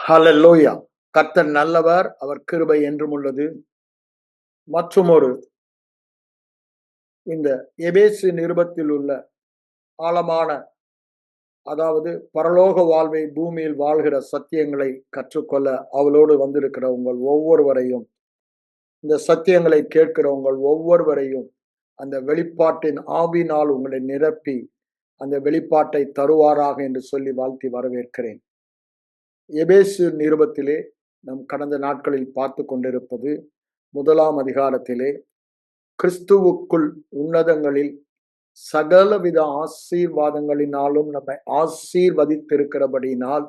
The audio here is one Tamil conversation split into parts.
ஹல்லேலூயா. கர்த்தர் நல்லவர், அவர் கிருபை என்றும் உள்ளது. மற்றுமொரு இந்த எபேசு நிருபத்தில் உள்ள ஆழமான, அதாவது பரலோக வாழ்வை பூமியில் வாழ்கிற சத்தியங்களை கற்றுக்கொள்ள அவளோடு வந்திருக்கிற உங்கள் ஒவ்வொருவரையும், இந்த சத்தியங்களை கேட்கிற உங்கள் ஒவ்வொருவரையும் அந்த வெளிப்பாட்டின் ஆவியினால் உங்களை நிரப்பி அந்த வெளிப்பாட்டை தருவாராக என்று சொல்லி வாழ்த்தி வரவேற்கிறேன். எபேசு நிருபத்திலே நம் கடந்த நாட்களில் பார்த்து கொண்டிருப்பது 1ஆம் அதிகாரத்திலே கிறிஸ்துவுக்குள் உன்னதங்களில் சகலவித ஆசீர்வாதங்களினாலும் நம்மை ஆசீர்வதித்திருக்கிறபடியினால்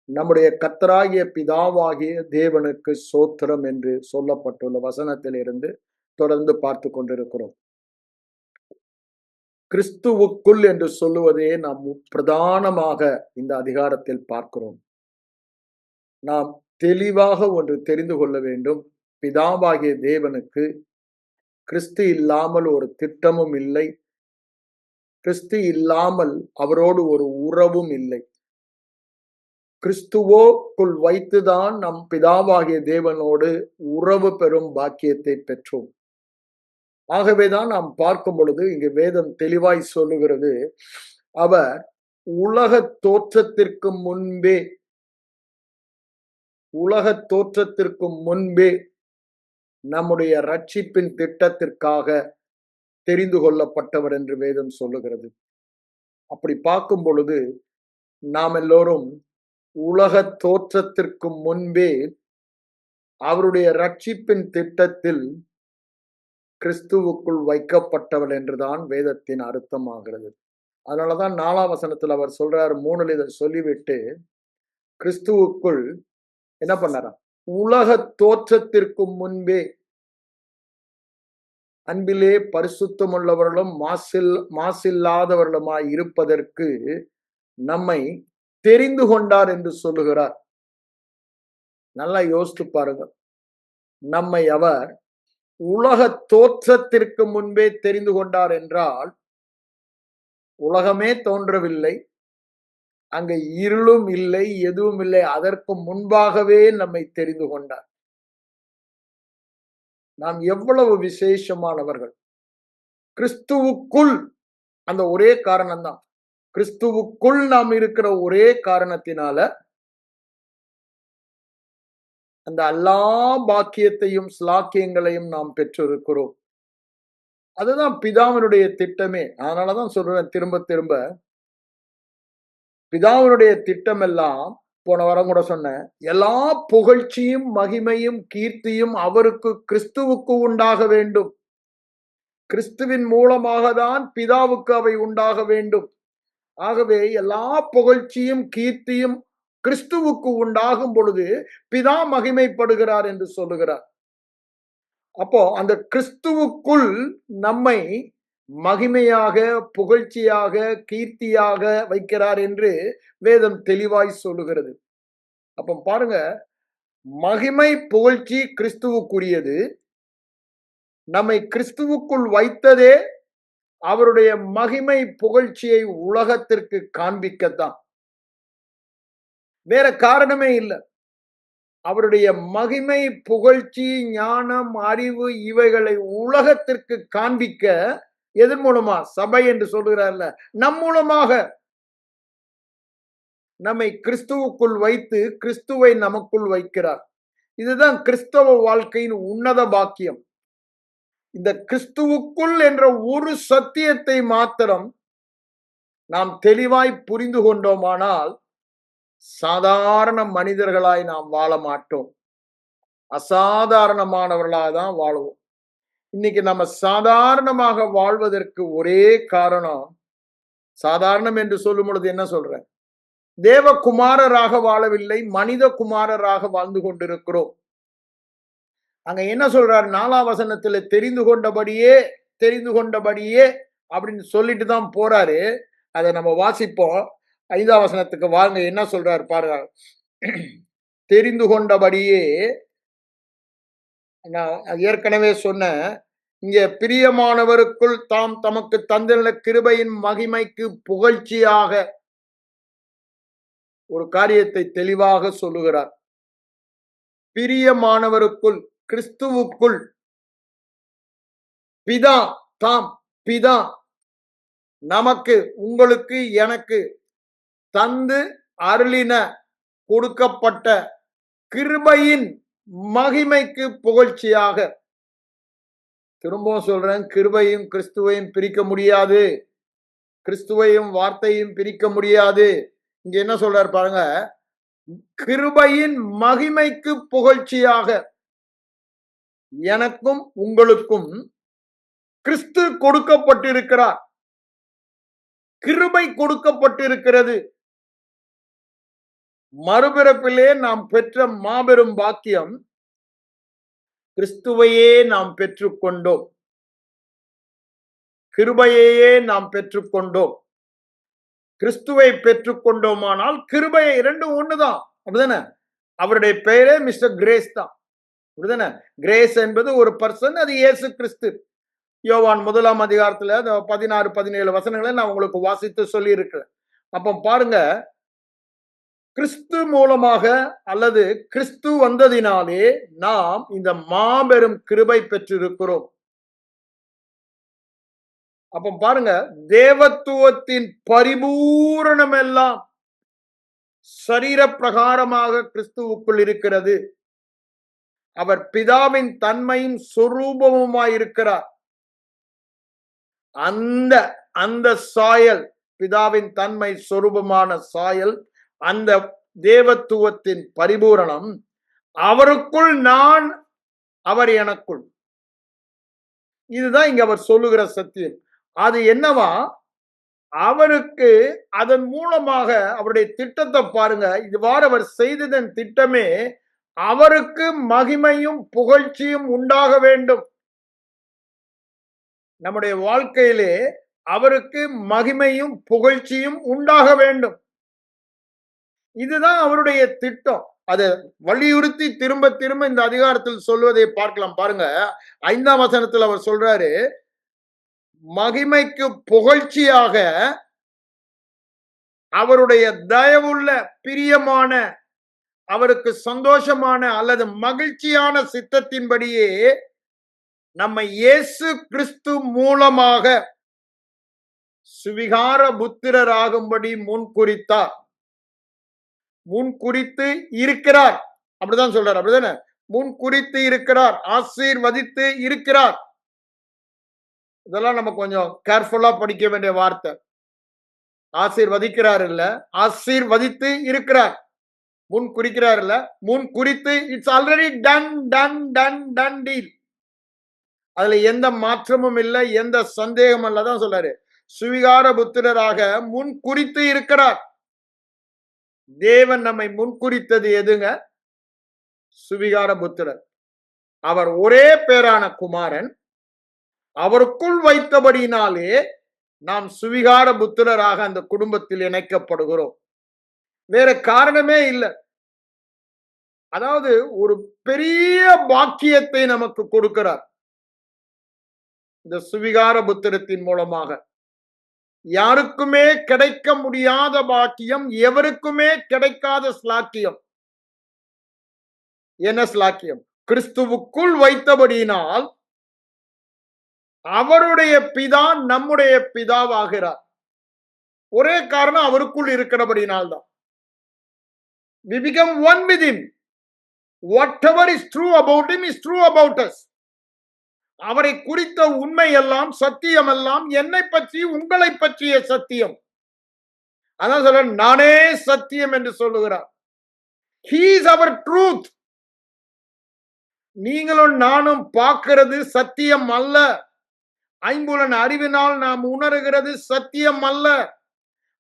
நம்முடைய கர்த்தராகிய பிதாவாகிய தேவனுக்கு ஸ்தோத்திரம் என்று சொல்லப்பட்டுள்ள வசனத்திலிருந்து தொடர்ந்து பார்த்து கொண்டிருக்கிறோம். கிறிஸ்துவுக்குள் என்று சொல்லுவதே நாம் பிரதானமாக இந்த அதிகாரத்தில் பார்க்கிறோம். நாம் தெளிவாக ஒன்று தெரிந்து கொள்ள வேண்டும். பிதாவாகிய தேவனுக்கு கிறிஸ்து இல்லாமல் ஒரு திட்டமும் இல்லை. கிறிஸ்து இல்லாமல் அவரோடு ஒரு உறவும் இல்லை. கிறிஸ்துவோக்குள் வைத்துதான் நம் பிதாவாகிய தேவனோடு உறவு பெறும் பாக்கியத்தை பெற்றோம். ஆகவேதான் நாம் பார்க்கும் பொழுது இங்கு வேதம் தெளிவாய் சொல்லுகிறது, அவர் உலக தோற்றத்திற்கு முன்பே நம்முடைய ரட்சிப்பின் திட்டத்திற்காக தெரிந்து கொள்ளப்பட்டவர் என்று வேதம் சொல்லுகிறது. அப்படி பார்க்கும் பொழுது நாம் எல்லோரும் உலக தோற்றத்திற்கு முன்பே அவருடைய ரட்சிப்பின் திட்டத்தில் கிறிஸ்துவுக்குள் வைக்கப்பட்டவர் என்றுதான் வேதத்தின் அர்த்தமாகிறது. அதனாலதான் 4ஆம் வசனத்தில் அவர் சொல்றார், 3 இதை சொல்லிவிட்டு கிறிஸ்துவுக்குள் என்ன பண்ணாரா, உலக தோற்றத்திற்கு முன்பே அன்பிலே பரிசுத்தமுள்ளவர்களும் மாசில்லாதவர்களுமாய் இருப்பதற்கு நம்மை தெரிந்து கொண்டார் என்று சொல்லுகிறார். நல்லா யோசித்து பாருங்கள். நம்மை அவர் உலக தோற்றத்திற்கு முன்பே தெரிந்து கொண்டார் என்றால் உலகமே தோன்றவில்லை, அங்க இருளும் இல்லை, எதுவும் இல்லை. அதற்கு முன்பாகவே நம்மை தெரிந்து கொண்டார். நாம் எவ்வளவு விசேஷமானவர்கள்! கிறிஸ்துவுக்குள், அந்த ஒரே காரணம்தான். கிறிஸ்துவுக்குள் நாம் இருக்கிற ஒரே காரணத்தினால அந்த எல்லா பாக்கியத்தையும் ஸ்லாக்கியங்களையும் நாம் பெற்றிருக்கிறோம். அதுதான் பிதாவினுடைய திட்டமே. அதனாலதான் சொல்றேன் திரும்ப திரும்ப, பிதாவினுடைய திட்டம் எல்லாம், போன வாரம் கூட சொன்னேன், எல்லா புகழ்ச்சியும் மகிமையும் கீர்த்தியும் அவருக்கு கிறிஸ்துவுக்கு உண்டாக வேண்டும். கிறிஸ்துவின் மூலமாக தான் பிதாவுக்கு அவை உண்டாக வேண்டும். ஆகவே எல்லா புகழ்ச்சியும் கீர்த்தியும் கிறிஸ்துவுக்கு உண்டாகும் பொழுது பிதா மகிமைப்படுகிறார் என்று சொல்லுகிறார். அப்போ அந்த கிறிஸ்துவுக்குள் நம்மை மகிமையாக, புகழ்ச்சியாக, கீர்த்தியாக வைக்கிறார் என்று வேதம் தெளிவாய் சொல்லுகிறது. அப்ப பாருங்க, மகிமை புகழ்ச்சி கிறிஸ்துவுக்குரியது. நம்மை கிறிஸ்துவுக்குள் வைத்ததே அவருடைய மகிமை புகழ்ச்சியை உலகத்திற்கு காண்பிக்கத்தான். வேற காரணமே இல்லை. அவருடைய மகிமை புகழ்ச்சி ஞானம் அறிவு இவைகளை உலகத்திற்கு காண்பிக்க எதன் மூலமா? சபை என்று சொல்கிறார்ல, நம் மூலமாக நம்மை கிறிஸ்துவுக்குள் வைத்து கிறிஸ்துவை நமக்குள் வைக்கிறார். இதுதான் கிறிஸ்தவ வாழ்க்கையின் உன்னத பாக்கியம். இந்த கிறிஸ்துவுக்குள் என்ற ஒரு சத்தியத்தை மாத்திரம் நாம் தெளிவாய் புரிந்து கொண்டோமானால் சாதாரண மனிதர்களாய் நாம் வாழ மாட்டோம். அசாதாரணமானவர்களாக தான் வாழுவோம். இன்னைக்கு நம்ம சாதாரணமாக வாழ்வதற்கு ஒரே காரணம், சாதாரணம் என்று சொல்லும் பொழுது என்ன சொல்றேன், தேவகுமாரராக வாழவில்லை, மனித குமாரராக வாழ்ந்து கொண்டிருக்கிறோம். அங்க என்ன சொல்றார்? 4ஆம் வசனத்துல தெரிந்து கொண்டபடியே அப்படின்னு சொல்லிட்டு தான் போறாரு. அதை நம்ம வாசிப்போம். 5ஆம் வசனத்துக்கு வாங்க, என்ன சொல்றாரு பாருங்க. தெரிந்து கொண்டபடியே, நான் ஏற்கனவே சொன்ன, இங்க பிரியமானவருக்குள் தாம் தமக்கு தந்துள்ள கிருபையின் மகிமைக்கு புகழ்ச்சியாக ஒரு காரியத்தை தெளிவாக சொல்லுகிறார். பிரியமானவருக்குள், கிறிஸ்துவுக்குள் பிதா தாம் பிதா நமக்கு, உங்களுக்கு, எனக்கு தந்து அருளின கொடுக்கப்பட்ட கிருபையின் மகிமைக்கு புகழ்ச்சியாக. திரும்பவும் சொல்றேன், கிருபையும் கிறிஸ்துவையும் பிரிக்க முடியாது. கிறிஸ்துவையும் வார்த்தையும் பிரிக்க முடியாது. இங்க என்ன சொல்றாரு பாருங்க, கிருபையின் மகிமைக்கு புகழ்ச்சியாக எனக்கும் உங்களுக்கும் கிறிஸ்து கொடுக்கப்பட்டிருக்கிறார். கிருபை கொடுக்கப்பட்டிருக்கிறது. மறுபிறப்பிலே நாம் பெற்ற மாபெரும் பாக்கியம், கிறிஸ்துவையே நாம் பெற்றுக்கொண்டோம். கிருபையையே நாம் பெற்றுக்கொண்டோம். கிறிஸ்துவை பெற்றுக்கொண்டோமானால் கிருபையை, இரண்டும் ஒண்ணுதான். அப்படிதானே? அவருடைய பெயரே மிஸ்டர் கிரேஸ் தான். அப்படிதானே? கிரேஸ் என்பது ஒரு பர்சன், அது இயேசு கிறிஸ்து. யோவான் 1ஆம் அதிகாரத்துல 16, 17 வசனங்களை நான் உங்களுக்கு வாசித்து சொல்லி இருக்கிறேன். அப்ப பாருங்க, கிறிஸ்து மூலமாக அல்லது கிறிஸ்து வந்ததினாலே நாம் இந்த மாபெரும் கிருபை பெற்றிருக்கிறோம். அப்ப பாருங்க, தேவத்துவத்தின் பரிபூரணம் எல்லாம் சரீர பிரகாரமாக கிறிஸ்துவுக்குள் இருக்கிறது. அவர் பிதாவின் தன்மையும் சொரூபமுமாய் இருக்கிறார். அந்த அந்த சாயல், பிதாவின் தன்மை சொரூபமான சாயல், அந்த தேவத்துவத்தின் பரிபூரணம் அவருக்குள் நான், அவர் எனக்குள். இதுதான் இங்க அவர் சொல்லுகிற சத்தியம். அது என்னவா? அவருக்கு அதன் மூலமாக அவருடைய திட்டத்தை பாருங்க. இதுவாறு அவர் செய்ததன் திட்டமே அவருக்கு மகிமையும் புகழ்ச்சியும் உண்டாக வேண்டும். நம்முடைய வாழ்க்கையிலே அவருக்கு மகிமையும் புகழ்ச்சியும் உண்டாக வேண்டும். இதுதான் அவருடைய திட்டம். அதை வலியுறுத்தி திரும்ப திரும்ப இந்த அதிகாரத்தில் சொல்வதை பார்க்கலாம். பாருங்க, 5ஆம் வசனத்தில் அவர் சொல்றாரு, மகிமைக்கு புகழ்ச்சியாக அவருடைய தயவுள்ள, பிரியமான, அவருக்கு சந்தோஷமான அல்லது மகிழ்ச்சியான சித்தத்தின்படியே நம்மை இயேசு கிறிஸ்து மூலமாக சுவிகார புத்திரராகும்படி முன்குறித்தார். முன்குறித்து இருக்கிறார். அப்படிதான் சொல்றார். அப்படிதானே? முன்குறித்து இருக்கிறார், ஆசீர்வதித்து இருக்கிறார். இதெல்லாம் நம்ம கொஞ்சம் கேர்ஃபுல்லா படிக்க வேண்டிய வார்த்தை. ஆசீர்வதிக்கிறார் இல்ல, ஆசீர்வதித்து இருக்கிறார். முன் குறிக்கிறார் இல்ல, முன் குறித்து. It's already done done done done deal. அதுல எந்த மாற்றமும் இல்லை, எந்த சந்தேகம் இல்லதான் சொல்றாரு. சுவிகார புத்திரராக முன் குறித்து இருக்கிறார். தேவன் நம்மை முன்குறித்தது எதுங்க? சுவிகார புத்திரர். அவர் ஒரே பேரான குமாரன். அவருக்குள் வைத்தபடியினாலே நாம் சுவிகார புத்திரராக அந்த குடும்பத்தில் இணைக்கப்படுகிறோம். வேற காரணமே இல்லை. அதாவது ஒரு பெரிய பாக்கியத்தை நமக்கு கொடுக்கிறார் இந்த சுவிகார புத்திரத்தின் மூலமாக. யாருக்குமே கிடைக்க முடியாத பாக்கியம், எவருக்குமே கிடைக்காத ஸ்லாக்கியம். என்ன ஸ்லாக்கியம்? கிறிஸ்துவுக்குள் வைத்தபடியினால் அவருடைய பிதா நம்முடைய பிதாவாகிறார். ஒரே காரணம், அவருக்குள் இருக்கிறபடியினால் தான். We become one with him. Whatever is true about him is true about us. அவரை குறித்த உண்மை எல்லாம், சத்தியம் எல்லாம் என்னை பற்றி, உங்களை பற்றிய சத்தியம். அதான் சொல்ற, நானே சத்தியம் என்று சொல்லுகிறார். He is our truth. நீங்களும் நானும் பார்க்கிறது சத்தியம் அல்ல. ஐம்புலன் அறிவினால் நாம் உணர்கிறது சத்தியம் அல்ல.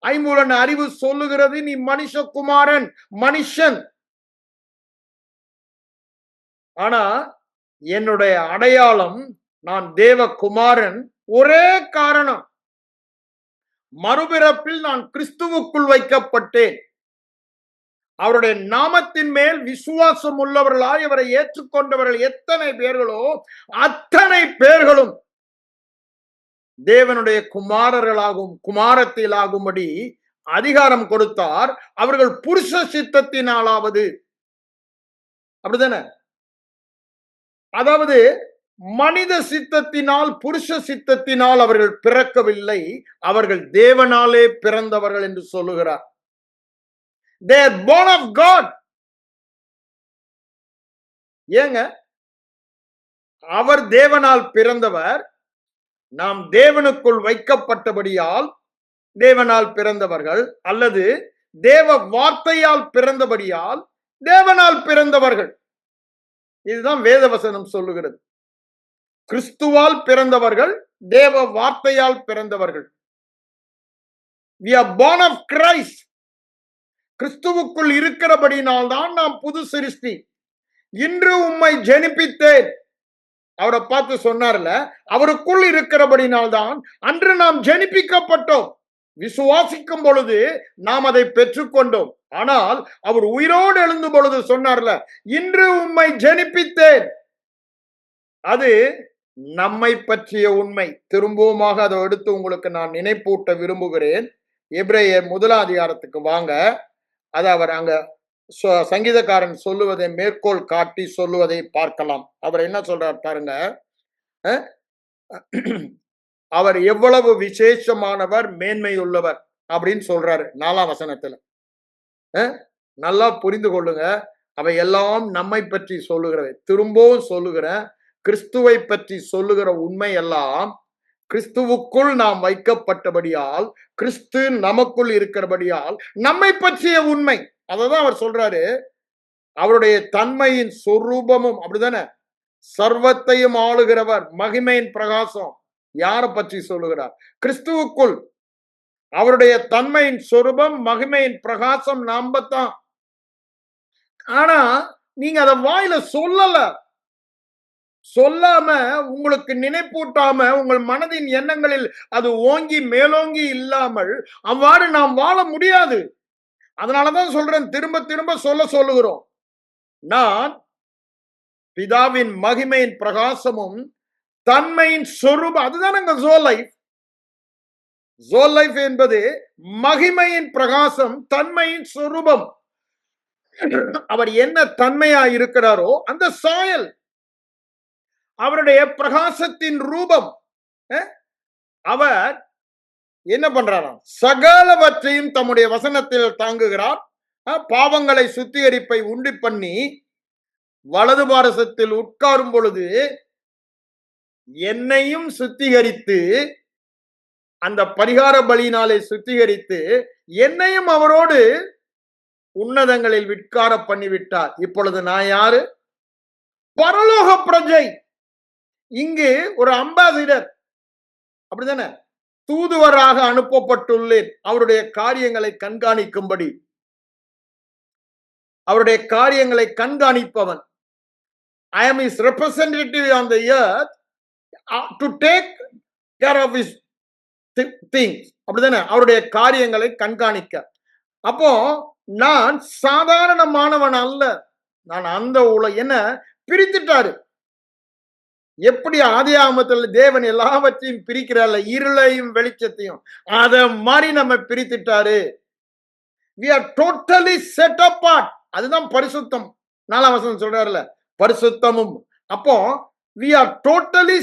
ஐம்புலன் அறிவு சொல்லுகிறது நீ மனுஷகுமாரன், மனுஷன். ஆனா என்னுடைய அடையாளம், நான் தேவகுமாரன். ஒரே காரணம், மறுபிறப்பில் நான் கிறிஸ்துவுக்குள் வைக்கப்பட்டேன். அவருடைய நாமத்தின் மேல் விசுவாசம் உள்ளவர்களாய் அவரை ஏற்றுக்கொண்டவர்கள் எத்தனை பேர்களோ அத்தனை பேர்களும் தேவனுடைய குமாரர்களாகும், குமாரத்திலாகும்படி அதிகாரம் கொடுத்தார். அவர்கள் புருஷ சித்தத்தினாலாவது. அப்படிதானே? அதாவது மனித சித்தத்தினால், புருஷ சித்தத்தினால் அவர்கள் பிறக்கவில்லை, அவர்கள் தேவனாலே பிறந்தவர்கள் என்று சொல்லுகிறார். They are born of God. ஏங்க, அவர் தேவனால் பிறந்தவர், நாம் தேவனுக்குள் வைக்கப்பட்டபடியால் தேவனால் பிறந்தவர்கள், அல்லது தேவ வார்த்தையால் பிறந்தபடியால் தேவனால் பிறந்தவர்கள். இதுதான் வேதவசனம் சொல்லுகிறது. கிறிஸ்துவால் பிறந்தவர்கள், தேவ வார்த்தையால் பிறந்தவர்கள். We are born of Christ. கிறிஸ்துவுக்குள் இருக்கிறபடினால் தான் நாம் புது சிருஷ்டி. இன்று உம்மை ஜெனிப்பித்தேன். அவரை பார்த்து சொன்னார்ல, அவருக்குள் இருக்கிறபடினால் தான் அன்று நாம் ஜெனிப்பிக்கப்பட்டோம். விசுவாசிக்கும் பொழுது நாம் அதை பெற்றுக்கொண்டோம். ஆனால் அவர் உயிரோடு எழுந்த பொழுது சொன்னார்ல, இன்று உம்மை ஜெனிப்பித்தேன். அது நம்மை பற்றிய உண்மை. திரும்பவுமாக அதை எடுத்து உங்களுக்கு நான் நினைப்பூட்ட விரும்புகிறேன். எபிரேயர் 1 அதிகாரத்துக்கு வாங்க. அதை அவர் அங்க சங்கீதக்காரன் சொல்லுவதை மேற்கோள் காட்டி சொல்லுவதை பார்க்கலாம். அவர் என்ன சொல்றார் பாருங்க. அவர் எவ்வளவு விசேஷமானவர், மேன்மையுள்ளவர் அப்படின்னு சொல்றாரு 4ஆம் வசனத்துல. நல்லா புரிந்து கொள்ளுங்க. அவை எல்லாம் நம்மை பற்றி சொல்லுகிறவை. திரும்பவும் சொல்லுகிறேன், கிறிஸ்துவை பற்றி சொல்லுகிற உண்மை எல்லாம் கிறிஸ்துவுக்குள் நாம் வைக்கப்பட்டபடியால், கிறிஸ்து நமக்குள் இருக்கிறபடியால் நம்மை பற்றிய உண்மை. அததான் அவர் சொல்றாரு. அவருடைய தன்மையின் சொரூபமும், அப்படிதானே, சர்வத்தையும் ஆளுகிறவர், மகிமையின் பிரகாசம். யாரை பற்றி சொல்லுகிறார்? கிறிஸ்துவுக்குள் அவருடைய தன்மையின் சொரூபம், மகிமையின் பிரகாசம் நாமத்தான். ஆனா நீங்க அதை வாயில சொல்லல. சொல்லாம, உங்களுக்கு நினைப்பூட்டாம, உங்கள் மனதின் எண்ணங்களில் அது ஓங்கி மேலோங்கி இல்லாமல் அவ்வாறு நாம் வாழ முடியாது. அதனாலதான் சொல்றேன், திரும்ப திரும்ப சொல்லுகிறோம். நான் பிதாவின் மகிமையின் பிரகாசமும் தன்மையின் சொரூபம். அதுதான் ஜோல் லைஃப். ஜோல் லைஃப் என்பது மகிமையின் பிரகாசம், தன்மையின் சொரூபம். அவர் என்ன தன்மையா இருக்கிறாரோ அந்த சாயல், அவருடைய பிரகாசத்தின் ரூபம். அவர் என்ன பண்றாராம்? சகலவற்றையும் தம்முடைய வசனத்தில் தாங்குகிறார். பாவங்களை சுத்திகரிப்பை உண்டு பண்ணி வலது பாரசத்தில் உட்காரும் பொழுது என்னையும் சுத்திகரித்து, அந்த பரிகார பலியினாலே சுத்திகரித்து என்னையும் அவரோடு உன்னதங்களில் விட்கார பண்ணிவிட்டார். இப்பொழுது நான் யாரு? பரலோக பிரஜை. இங்கு ஒரு அம்பாசிடர், அப்படிதானே, தூதுவராக அனுப்பப்பட்டுள்ளேன் அவருடைய காரியங்களை கண்காணிக்கும்படி. அவருடைய காரியங்களை கண்காணிப்பவன். I am his representative on the earth to take care of his things. அப்படிதானே, அவருடைய காரியங்களை கண்காணிக்க. அப்போ நான் சாதாரணமானவன் அல்ல. நான் அந்த என்ன பிரித்துட்டாரு. எப்படி ஆதியாகமத்தில் தேவன் எல்லாவற்றையும் பிரிக்கிறார், இருளையும் வெளிச்சத்தையும், அத மாதிரி நம்ம பிரித்துட்டாரு. We are totally set apart. அதுதான் பரிசுத்தம். 4ஆம் வசனம் சொல்றாருல, பரிசுத்தமும். அப்போ we are totally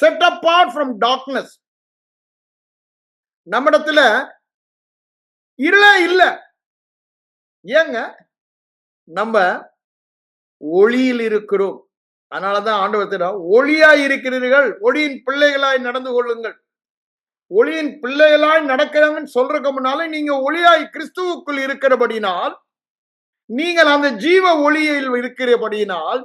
set apart from darkness. நம்மிடத்துல இருளே இல்ல. ஏங்க, நம்ம ஒளியில் இருக்கிறோம். அதனாலதான் ஆண்டவர் ஒளியாய் இருக்கிறீர்கள், ஒளியின் பிள்ளைகளாய் நடந்து கொள்ளுங்கள். ஒளியின் பிள்ளைகளாய் நடக்கிறாங்கன்னு சொல்றதுக்கு முன்னாலே நீங்க ஒளியாய் கிறிஸ்துவுக்குள் இருக்கிறபடினால், நீங்கள் அந்த ஜீவ ஒளியில் இருக்கிறபடியினால்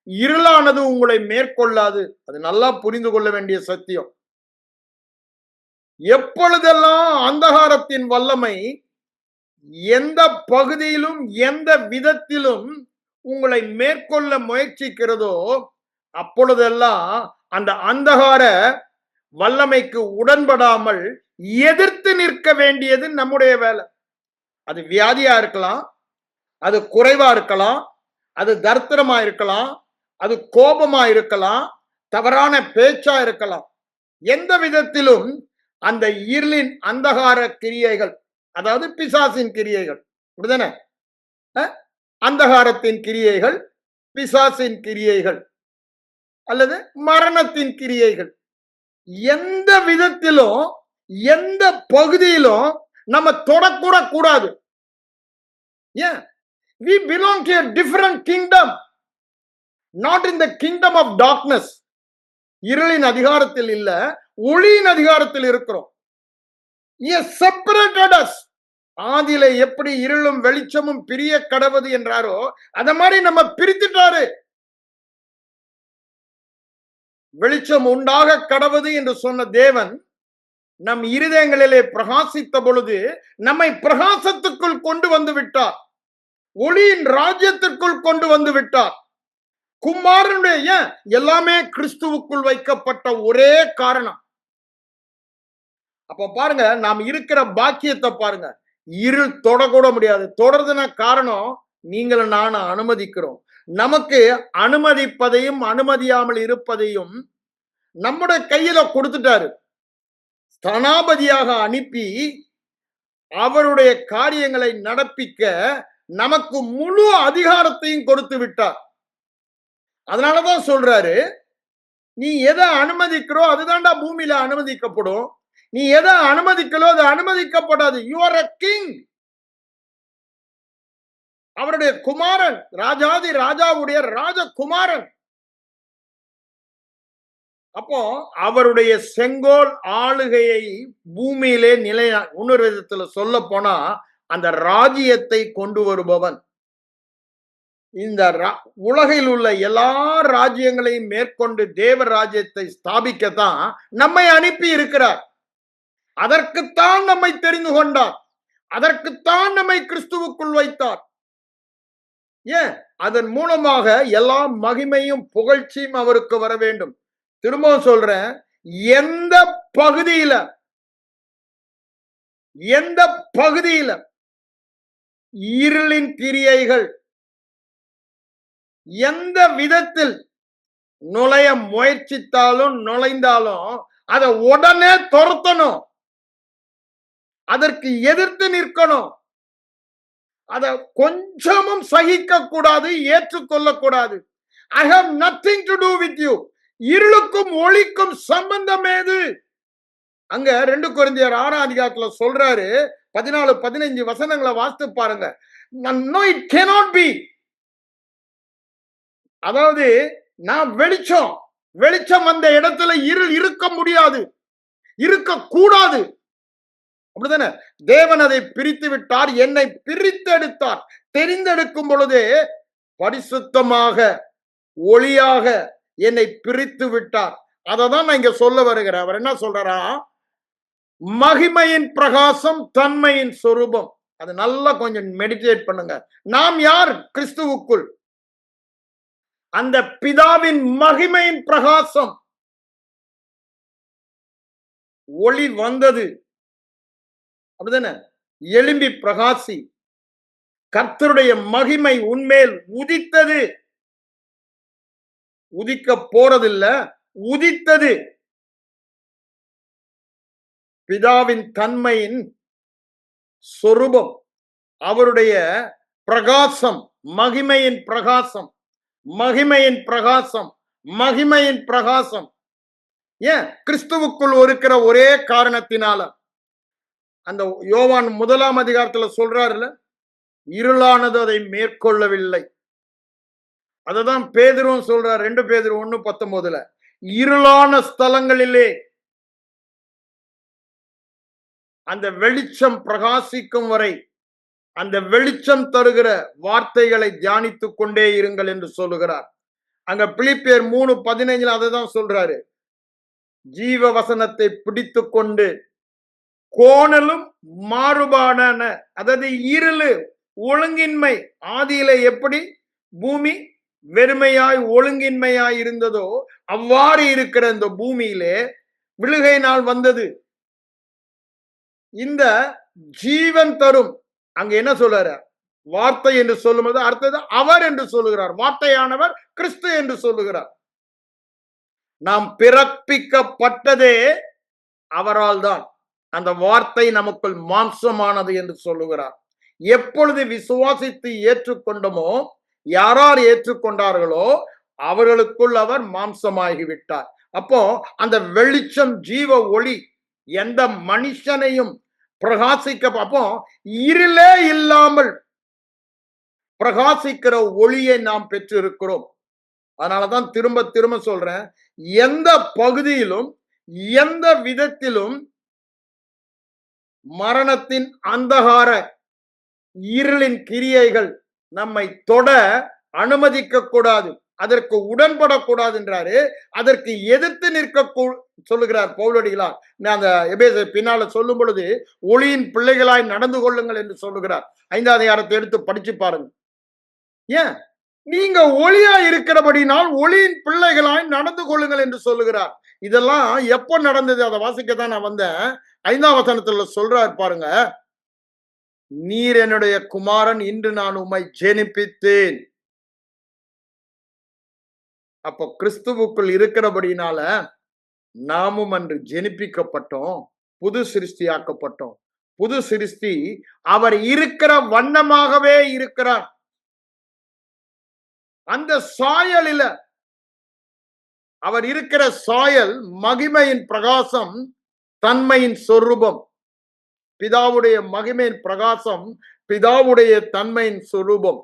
இருளானது உங்களை மேற்கொள்ளாது. அது நல்லா புரிந்து கொள்ள வேண்டிய சத்தியம். எப்பொழுதெல்லாம் அந்தகாரத்தின் வல்லமை எந்த பகுதியிலும் எந்த விதத்திலும் உங்களை மேற்கொள்ள முயற்சிக்கிறதோ, அப்பொழுதெல்லாம் அந்த அந்தகார வல்லமைக்கு உடன்படாமல் எதிர்த்து நிற்க வேண்டியது நம்முடைய வேலை. அது வியாதியா இருக்கலாம், அது குறைவா இருக்கலாம், அது தரித்திரமா இருக்கலாம், அது கோபமா இருக்கலாம், தவறான பேச்சா இருக்கலாம். எந்த விதத்திலும் அந்த இருளின் அந்தகார கிரியைகள், அதாவது பிசாசின் கிரியைகள், அப்படிதானே? அந்தகாரத்தின் கிரியைகள், பிசாசின் கிரியைகள் அல்லது மரணத்தின் கிரியைகள். எந்த விதத்திலும் எந்த பகுதியிலும் நம்ம தொடக்கூட கூடாது. ஏன்? we belong to a different kingdom, not in the kingdom of darkness. இருளின் அதிகாரத்தில் இல்ல, ஒளியின் அதிகாரத்தில் இருக்கிறோம். he has separated us. ஆதியிலே எப்படி இருளும் வெளிச்சமும் பிரிய கடவது என்றாரோ அத மாதிரி நம்ம பிரித்துட்டாரு. வெளிச்சம் உண்டாக கடவது என்று சொன்ன தேவன் நம் இருதயங்களிலே பிரகாசித்த பொழுது நம்மை பிரகாசத்துக்குள் கொண்டு வந்து விட்டார். ஒளியின் ராஜ்யத்திற்குள் கொண்டு வந்து விட்டார். குமாரனுடைய எல்லாமே கிறிஸ்துவுக்குள் வைக்கப்பட்ட ஒரே காரணம். அப்ப பாருங்க, நாம் இருக்கிற பாக்கியத்தை பாருங்க. இருள் தொடக்கூட முடியாது. தொடர்றதுனா காரணம் நீங்களும் நானும் அனுமதிக்கிறோம். நமக்கு அனுமதிப்பதையும் அனுமதியாமல் இருப்பதையும் நம்முடைய கையில கொடுத்துட்டாரு. ஸ்தானாபதியாக அனுப்பி அவருடைய காரியங்களை நடப்பிக்க நமக்கு முழு அதிகாரத்தையும் கொடுத்து விட்டார். அதனாலதான் சொல்றாரு, நீ எதை அனுமதிக்கிறோ அதுதான்டா பூமியில அனுமதிக்கப்படும். நீ எதை அனுமதிக்கலோ அது அனுமதிக்கப்படாது. You are a king. அவருடைய குமாரன், ராஜாதி ராஜாவுடைய ராஜகுமாரன். அப்போ அவருடைய செங்கோல் ஆளுகையை பூமியிலே இன்னொரு விதத்துல சொல்ல போனா அந்த ராஜ்யத்தை கொண்டு வருபவன். இந்த உலகில் உள்ள எல்லா ராஜ்யங்களையும் மேற்கொண்டு தேவ ராஜ்யத்தை ஸ்தாபிக்கத்தான் நம்மை அனுப்பி இருக்கிறார். அதற்குத்தான் நம்மை தெரிந்து கொண்டார். அதற்குத்தான் நம்மை கிறிஸ்துவுக்குள் வைத்தார். ஏன்? அதன் மூலமாக எல்லா மகிமையும் புகழ்ச்சியும் அவருக்கு வர வேண்டும். திரும்பவும் சொல்றேன், எந்த பகுதியில இருளின் கிரியைகள் எந்த விதத்தில் நுழைய முயற்சித்தாலும் நுழைந்தாலும் அதை உடனே துரத்தணும். அதற்கு எதிர்த்து நிற்கணும். அதை கொஞ்சமும் சகிக்க கூடாது, ஏற்றுக்கொள்ளக்கூடாது. I have nothing to do with you. இருளுக்கும் ஒளிக்கும் சம்பந்தம் ஏது? அங்க 2 கொரிந்தியர் 6ஆம் அதிகாரத்துல சொல்றாரு, 14-15 வசனங்களை வாசித்து பாருங்க. No, it cannot be. அதாவது நான் வெளிச்சம் வந்த இடத்துல இருள் இருக்க முடியாது, இருக்க கூடாது. அப்படித்தானே? தேவன் அதை பிரித்து விட்டார், என்னை பிரித்தெடுத்தார். தெரிந்தெடுக்கும் பொழுதே பரிசுத்தமாக ஒளியாக என்னை பிரித்து விட்டார். அததான் நான் இங்க சொல்ல வருகிறேன். அவர் என்ன சொல்றாரா? மகிமையின் பிரகாசம், தன்மையின் சொரூபம். அது நல்லா கொஞ்சம் மெடிடேட் பண்ணுங்க. நாம் யார்? கிறிஸ்துவுக்குள். அந்த பிதாவின் மகிமையின் பிரகாசம். ஒளி வந்தது, அப்படிதானே? எழும்பி பிரகாசி. கர்த்தருடைய மகிமை உன்மேல் உதித்தது. உதிக்க போறதில்ல, உதித்தது. பிதாவின் தன்மையின் சொரூபம், அவருடைய பிரகாசம், மகிமையின் பிரகாசம், மகிமையின் பிரகாசம், மகிமையின் பிரகாசம். ஏன்? கிறிஸ்துவுக்குள் இருக்கிற ஒரே காரணத்தினால. அந்த யோவான் 1ஆம் அதிகாரத்துல சொல்றாருல, இருளானது அதை மேற்கொள்ளவில்லை. அததான் பேதுருவும் சொல்றார், 2 பேதுரு 1:19. இருளான ஸ்தலங்களிலே அந்த வெளிச்சம் பிரகாசிக்கும் வரை அந்த வெளிச்சம் தருகிற வார்த்தைகளை தியானித்துக் கொண்டே இருங்கள் என்று சொல்லுகிறார். அங்க பிலிப்பியர் 3:15 அதைதான் சொல்றாரு. ஜீவ வசனத்தை பிடித்து கொண்டு கோணலும் மாறுபாடான, அதாவது இருளு ஒழுங்கின்மை, ஆதியில எப்படி பூமி வெறுமையாய் ஒழுங்கின்மையாய் இருந்ததோ அவ்வாறு இருக்கிற இந்த பூமியிலே விழுகை நாள் வந்தது. இந்த ஜீவன் தரும், அங்க என்ன சொல்றாரு? வார்த்தை என்று சொல்லும்போது அடுத்தது அவர் என்று சொல்லுகிறார். வார்த்தையானவர் கிறிஸ்து என்று சொல்லுகிறார். நாம் பிறப்பிக்கப்பட்டதே அவரால் தான். அந்த வார்த்தை நமக்குள் மாம்சமானது என்று சொல்லுகிறார். எப்பொழுது விசுவாசித்து ஏற்றுக்கொண்டோமோ, யாரார் ஏற்றுக்கொண்டார்களோ அவர்களுக்குள் அவர் மாம்சமாகிவிட்டார். அப்போ அந்த வெளிச்சம், ஜீவ ஒளி எந்த மனுஷனையும் பிரகாசிக்க, அப்போ இருளே இல்லாமல் பிரகாசிக்கிற ஒளியை நாம் பெற்றிருக்கிறோம். அதனாலதான் திரும்ப திரும்ப சொல்றேன், எந்த பகுதியிலும் எந்த விதத்திலும் மரணத்தின் அந்தகார இருளின் கிரியைகள் நம்மை தொட அனுமதிக்க கூடாது, அதற்கு உடன்படக்கூடாது என்றாரு. அதற்கு எதிர்த்து நிற்க சொல்லுகிறார் பவுலடிகளார். அந்த எபேசியர் பின்னால சொல்லும் பொழுது ஒளியின் பிள்ளைகளாய் நடந்து கொள்ளுங்கள் என்று சொல்லுகிறார். 5வது அதிகாரத்தை எடுத்து படிச்சு பாருங்க. ஏன் நீங்க ஒளியா இருக்கிறபடினால் ஒளியின் பிள்ளைகளாய் நடந்து கொள்ளுங்கள் என்று சொல்லுகிறார். இதெல்லாம் எப்ப நடந்தது? அதை வாசிக்கத்தான் நான் வந்தேன். 5ஆம் வசனத்துல சொல்றார் பாருங்க, நீர் என்னுடைய குமாரன், இன்று நான் உம்மை ஜெனிப்பித்தேன். அப்போ கிறிஸ்துவுக்குள் இருக்கிறபடினால நாமும் அன்று ஜெனிப்பிக்கப்பட்டோம், புது சிருஷ்டியாக்கப்பட்டோம். புது சிருஷ்டி அவர் இருக்கிற வண்ணமாகவே இருக்கிறார். அந்த சாயலில அவர் இருக்கிற சாயல் மகிமையின் பிரகாசம், தன்மையின் சொரூபம். பிதாவுடைய மகிமையின் பிரகாசம், பிதாவுடைய தன்மையின் சொரூபம்.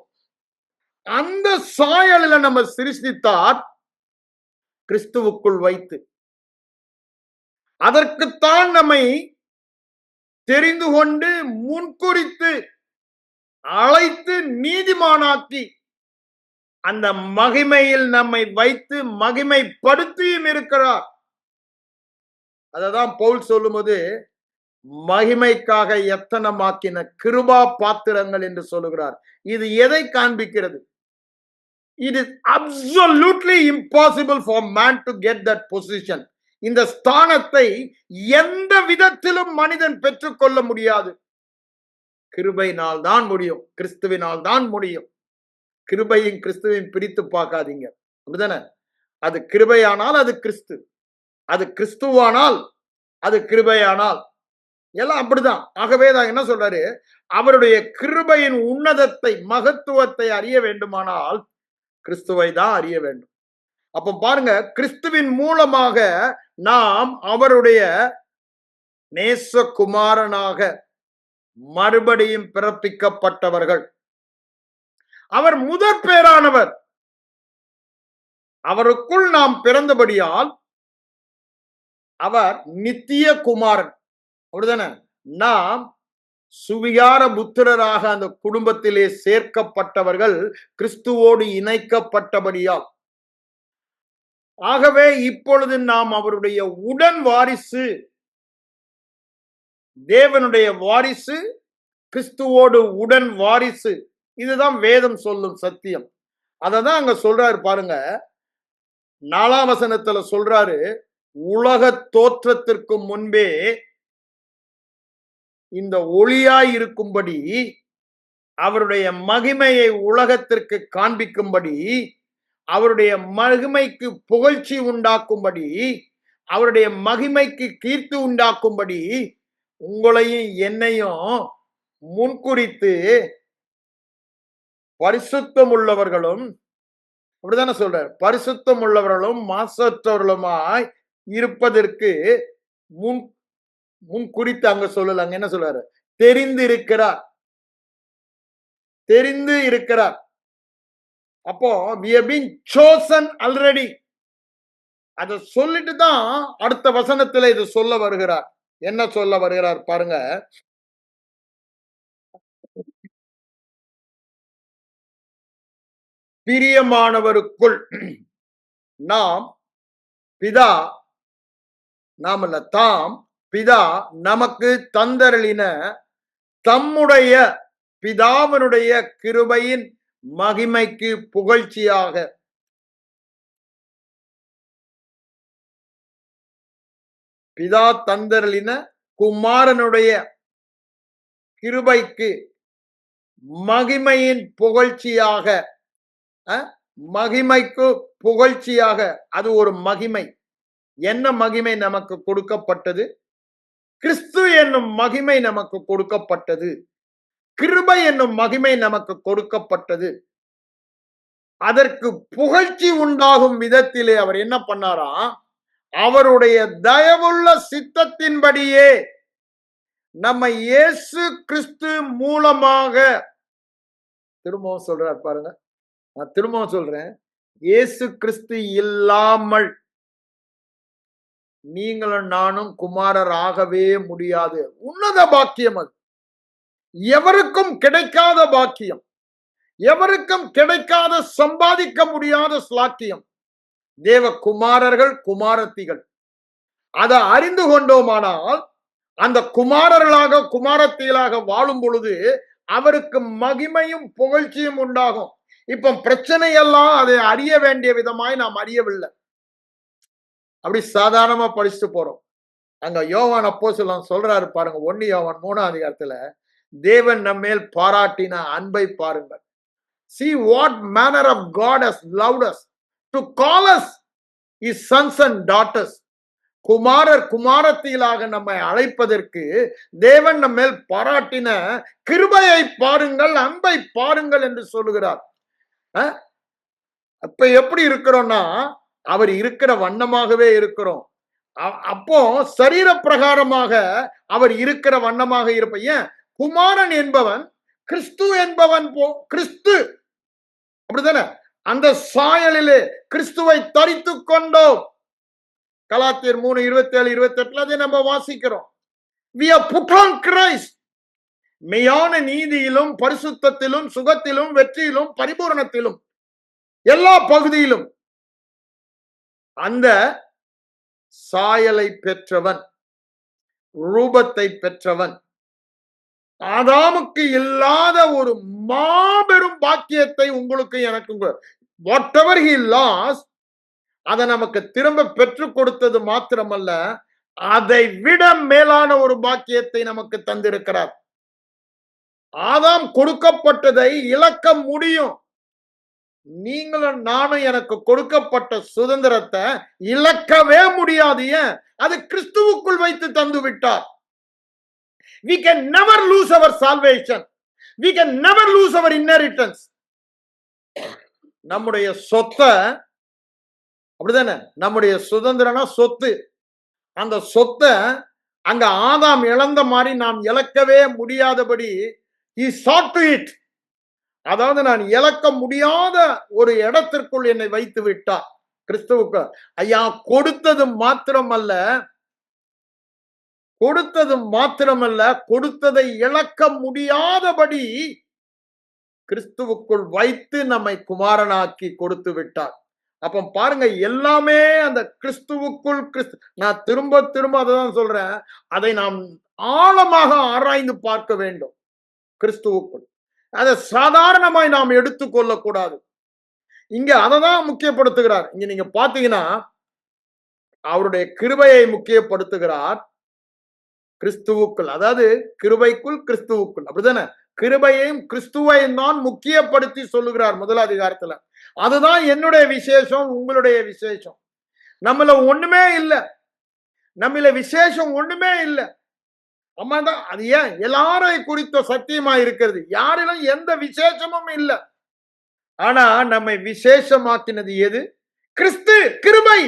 அந்த சாயலில நம்ம சிருஷ்டித்தார் கிறிஸ்துவுக்குள் வைத்து. அதற்குத்தான் நம்மை தெரிந்து கொண்டு முன்குறித்து அழைத்து நீதிமானாக்கி அந்த மகிமையில் நம்மை வைத்து மகிமைப்படுத்தியும் இருக்கிறார். அததான் பவுல் சொல்லும்போது மகிமைக்காக எத்தனமாக்கின கிருபா பாத்திரங்கள் என்று சொல்லுகிறார். இது எதை காண்பிக்கிறது? It is absolutely impossible for man to get that position. இந்த ஸ்தானத்தை எந்த விதத்திலும் மனிதன் பெற்றுக்கொள்ள முடியாது. கிருபையினால் தான் முடியும், கிறிஸ்துவினால் தான் முடியும். கிருபையும் கிறிஸ்துவையும் பிரித்து பார்க்காதீங்க, அப்படிதானே? அது கிருபையானால் அது கிறிஸ்து, அது கிறிஸ்துவானால் அது கிருபையானால் எல்லாம் அப்படிதான். ஆகவே தான் என்ன சொல்றாரு, அவருடைய கிருபையின் உன்னதத்தை, மகத்துவத்தை அறிய வேண்டுமானால் கிறிஸ்துவை தான் அறிய வேண்டும். அப்ப பாருங்க, கிறிஸ்துவின் மூலமாக நாம் அவருடைய நேசகுமாரனாக மறுபடியும் பிறப்பிக்கப்பட்டவர்கள். அவர் முதற் பேரானவர். அவருக்குள் நாம் பிறந்தபடியால் அவர் நித்திய குமாரன், அப்படிதானே? நாம் சுவிகார புத்திரராக அந்த குடும்பத்திலே சேர்க்கப்பட்டவர்கள், கிறிஸ்துவோடு இணைக்கப்பட்டபடியால். ஆகவே இப்பொழுது நாம் அவருடைய உடன் வாரிசு, தேவனுடைய வாரிசு, கிறிஸ்துவோடு உடன் வாரிசு. இதுதான் வேதம் சொல்லும் சத்தியம். அததான் அங்க சொல்றாரு பாருங்க, 4ஆம் வசனத்துல சொல்றாரு, உலக தோற்றத்திற்கு முன்பே இந்த ஒளியாய் இருக்கும்படி, அவருடைய மகிமையை உலகத்திற்கு காண்பிக்கும்படி, அவருடைய மகிமைக்கு புகழ்ச்சி உண்டாக்கும்படி, அவருடைய மகிமைக்கு கீர்த்தி உண்டாக்கும்படி உங்களையும் என்னையும் முன்குறித்து பரிசுத்தம் உள்ளவர்களும், அப்படித்தானே சொல்றார், பரிசுத்தம் உள்ளவர்களும் மாசற்றவர்களுமாய் இருப்பதற்கு முன் குறித்து அங்க சொல்லல. அங்க என்ன சொல்றாரு? தெரிந்து இருக்கிறார், தெரிந்து இருக்கிறார். அப்போ we have been chosen already. அத சொல்லிட்டு தான் அடுத்த வசனத்துல இது சொல்ல வருகிறார். என்ன சொல்ல வருகிறார் பாருங்க, பிரியமானவருக்குள் நாம் பிதா, நாம் அல்ல, தாம் பிதா நமக்கு தந்தருளின தம்முடைய பிதாவினுடைய கிருபையின் மகிமைக்கு புகழ்ச்சியாக. பிதா தந்தருளின குமாரனுடைய கிருபைக்கு மகிமையின் புகழ்ச்சியாக, மகிமைக்கு புகழ்ச்சியாக. அது ஒரு மகிமை. என்ன மகிமை நமக்கு கொடுக்கப்பட்டது? கிறிஸ்து என்னும் மகிமை நமக்கு கொடுக்கப்பட்டது. கிருபை என்னும் மகிமை நமக்கு கொடுக்கப்பட்டது. அதற்கு புகழ்ச்சி உண்டாகும் விதத்திலே அவர் என்ன பண்ணாராம்? அவருடைய தயவுள்ள சித்தத்தின்படியே நம்ம இயேசு கிறிஸ்து மூலமாக, திரும்பவும் சொல்றார் பாருங்க, நான் திரும்பவும் சொல்றேன், இயேசு கிறிஸ்து இல்லாமல் நீங்களும் நானும் குமாரர் ஆகவே முடியாது. உன்னத பாக்கியம் அது. எவருக்கும் கிடைக்காத பாக்கியம், எவருக்கும் கிடைக்காத, சம்பாதிக்க முடியாத ஸ்லாக்கியம். தேவ குமாரர்கள், குமாரத்திகள் அதை அறிந்து கொண்டோமானால் அந்த குமாரர்களாக, குமாரத்திகளாக வாழும் பொழுது அவருக்கு மகிமையும் புகழ்ச்சியும் உண்டாகும். இப்ப பிரச்சனை எல்லாம் அதை அறிய வேண்டிய விதமாய் நாம் அறியவில்லை. அப்படி சாதாரணமா படிச்சுட்டு போறோம். அங்க யோவான் அப்போஸ்தலன் சொல்றாரு பாருங்க, 1 யோவான் 3ஆம் அதிகாரத்துல, தேவன் நம்மேல் பாராட்டின அன்பை பாருங்கள். See what manner of God has loved us to call us his sons and daughters. குமாரர், குமாரத்திகளாக நம்மை அழைப்பதற்கு தேவன் நம்மேல் பாராட்டின கிருபையை பாருங்கள், அன்பை பாருங்கள் என்று சொல்லுகிறார். அப்ப எப்படி இருக்கிறோம்னா, அவர் இருக்கிற வண்ணமாகவே இருக்கிறோம். அப்போ சரீர பிரகாரமாக அவர் இருக்கிற வண்ணமாக இருப்ப. ஏன்? குமாரன் என்பவன் கிறிஸ்து என்பவன் கிறிஸ்து, அப்படித்தானே? அந்த சாயலிலே கிறிஸ்துவை தரித்து கொண்டோம். கலாத்தியர் 3:27-28 அதை நம்ம வாசிக்கிறோம். We are put on Christ. மெய்யான நீதியிலும், பரிசுத்தத்திலும், சுகத்திலும், வெற்றியிலும், பரிபூரணத்திலும், எல்லா பகுதியிலும் அந்த சாயலை பெற்றவன், ரூபத்தை பெற்றவன், ஆதாமுக்கு இல்லாத ஒரு மாபெரும் பாக்கியத்தை உங்களுக்கு எனக்கு, வாட் எவர் he lost, அதை நமக்கு திரும்ப பெற்றுக் கொடுத்தது மாத்திரமல்ல, அதை விட மேலான ஒரு பாக்கியத்தை நமக்கு தந்திருக்கிறார். ஆதாம் கொடுக்கப்பட்டதை இழக்க முடியும். நீங்களும் நானும் எனக்கு கொடுக்கப்பட்ட சுதந்திரத்தை இழக்கவே முடியாது. ஏன்? அது கிறிஸ்துவுக்குள் வைத்து தந்து விட்டார். We can never lose our salvation. We can never lose our inheritance. நம்முடைய சொத்தை, அப்படிதானே? நம்முடைய சுதந்திரம்னா சொத்து. அந்த சொத்தை அங்க ஆதாம் இழந்த மாதிரி நாம் இழக்கவே முடியாதபடி he sought to it. அதாவது நான் இழக்க முடியாத ஒரு இடத்திற்குள் என்னை வைத்து விட்டார். கிறிஸ்துவுக்கு ஐயா கொடுத்தது மாத்திரமல்ல, கொடுத்ததை இழக்க முடியாதபடி கிறிஸ்துவுக்குள் வைத்து நம்மை குமாரனாக்கி கொடுத்து விட்டார். அப்ப பாருங்க, எல்லாமே அந்த கிறிஸ்துவுக்குள். நான் திரும்ப திரும்ப அதான் சொல்றேன், அதை நாம் ஆழமாக ஆராய்ந்து பார்க்க வேண்டும். கிறிஸ்துவுக்குள் அதை சாதாரணமாய் நாம் எடுத்துக்கொள்ள கூடாது. இங்க அததான் முக்கியப்படுத்துகிறார். இங்க நீங்க பாத்தீங்கன்னா அவருடைய கிருபையை முக்கியப்படுத்துகிறார். கிறிஸ்துவுக்குள், அதாவது கிருபைக்குள், கிறிஸ்துவுக்குள், அப்படிதானே? கிருபையையும் கிறிஸ்துவையும் தான் முக்கியப்படுத்தி சொல்லுகிறார் 1 அதிகாரத்துல. அதுதான் என்னுடைய விசேஷம், உங்களுடைய விசேஷம். நம்மள ஒண்ணுமே இல்லை, நம்மள விசேஷம் ஒண்ணுமே இல்லை. அம்மாதான் அது. ஏன்? எல்லாரையும் குறித்த சத்தியமா இருக்கிறது, யாரிலும் எந்த விசேஷமும் இல்லை. ஆனா நம்மை விசேஷமாக்கினது எது? கிறிஸ்து, கிருபை.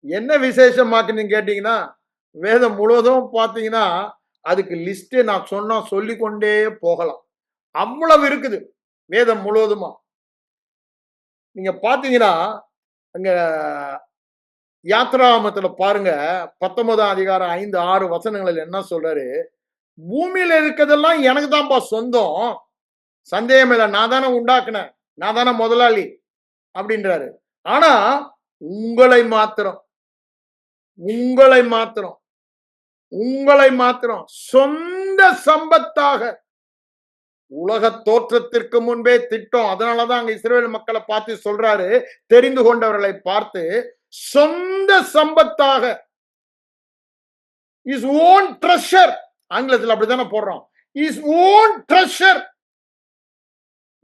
என்ன விசேஷமாக்கினு கேட்டீங்கன்னா, வேதம் முழுவதும் பாத்தீங்கன்னா அதுக்கு லிஸ்ட் நான் சொன்னா சொல்லிக்கொண்டே போகலாம். அவ்வளவு இருக்குது வேதம் முழுவதுமா. நீங்க பாத்தீங்கன்னா அங்க யாத்ராகமத்துல பாருங்க, 19ஆம் அதிகாரம் 5-6 வசனங்களில் என்ன சொல்றாரு? பூமியில இருக்கிறதெல்லாம் எனக்கு தான்ப்பா சொந்தம், சந்தேகம் இல்லை, நான் தானே உண்டாக்குனேன், நான் தானே முதலாளி அப்படின்றாரு. ஆனா உங்களை மாத்திரம் சொந்த சம்பத்தாக உலக தோற்றத்திற்கு முன்பே திட்டம். அதனாலதான் அங்க இஸ்ரவேல் மக்களை பார்த்து சொல்றாரு, தெரிந்து கொண்டவர்களை பார்த்து சொந்த சம்பத்தாக, இஸ் ஓன் ட்ரெஷர். ஆங்கிலத்தில் அப்படித்தானே போடுறோம், இஸ் ஓன் ட்ரெஷர்.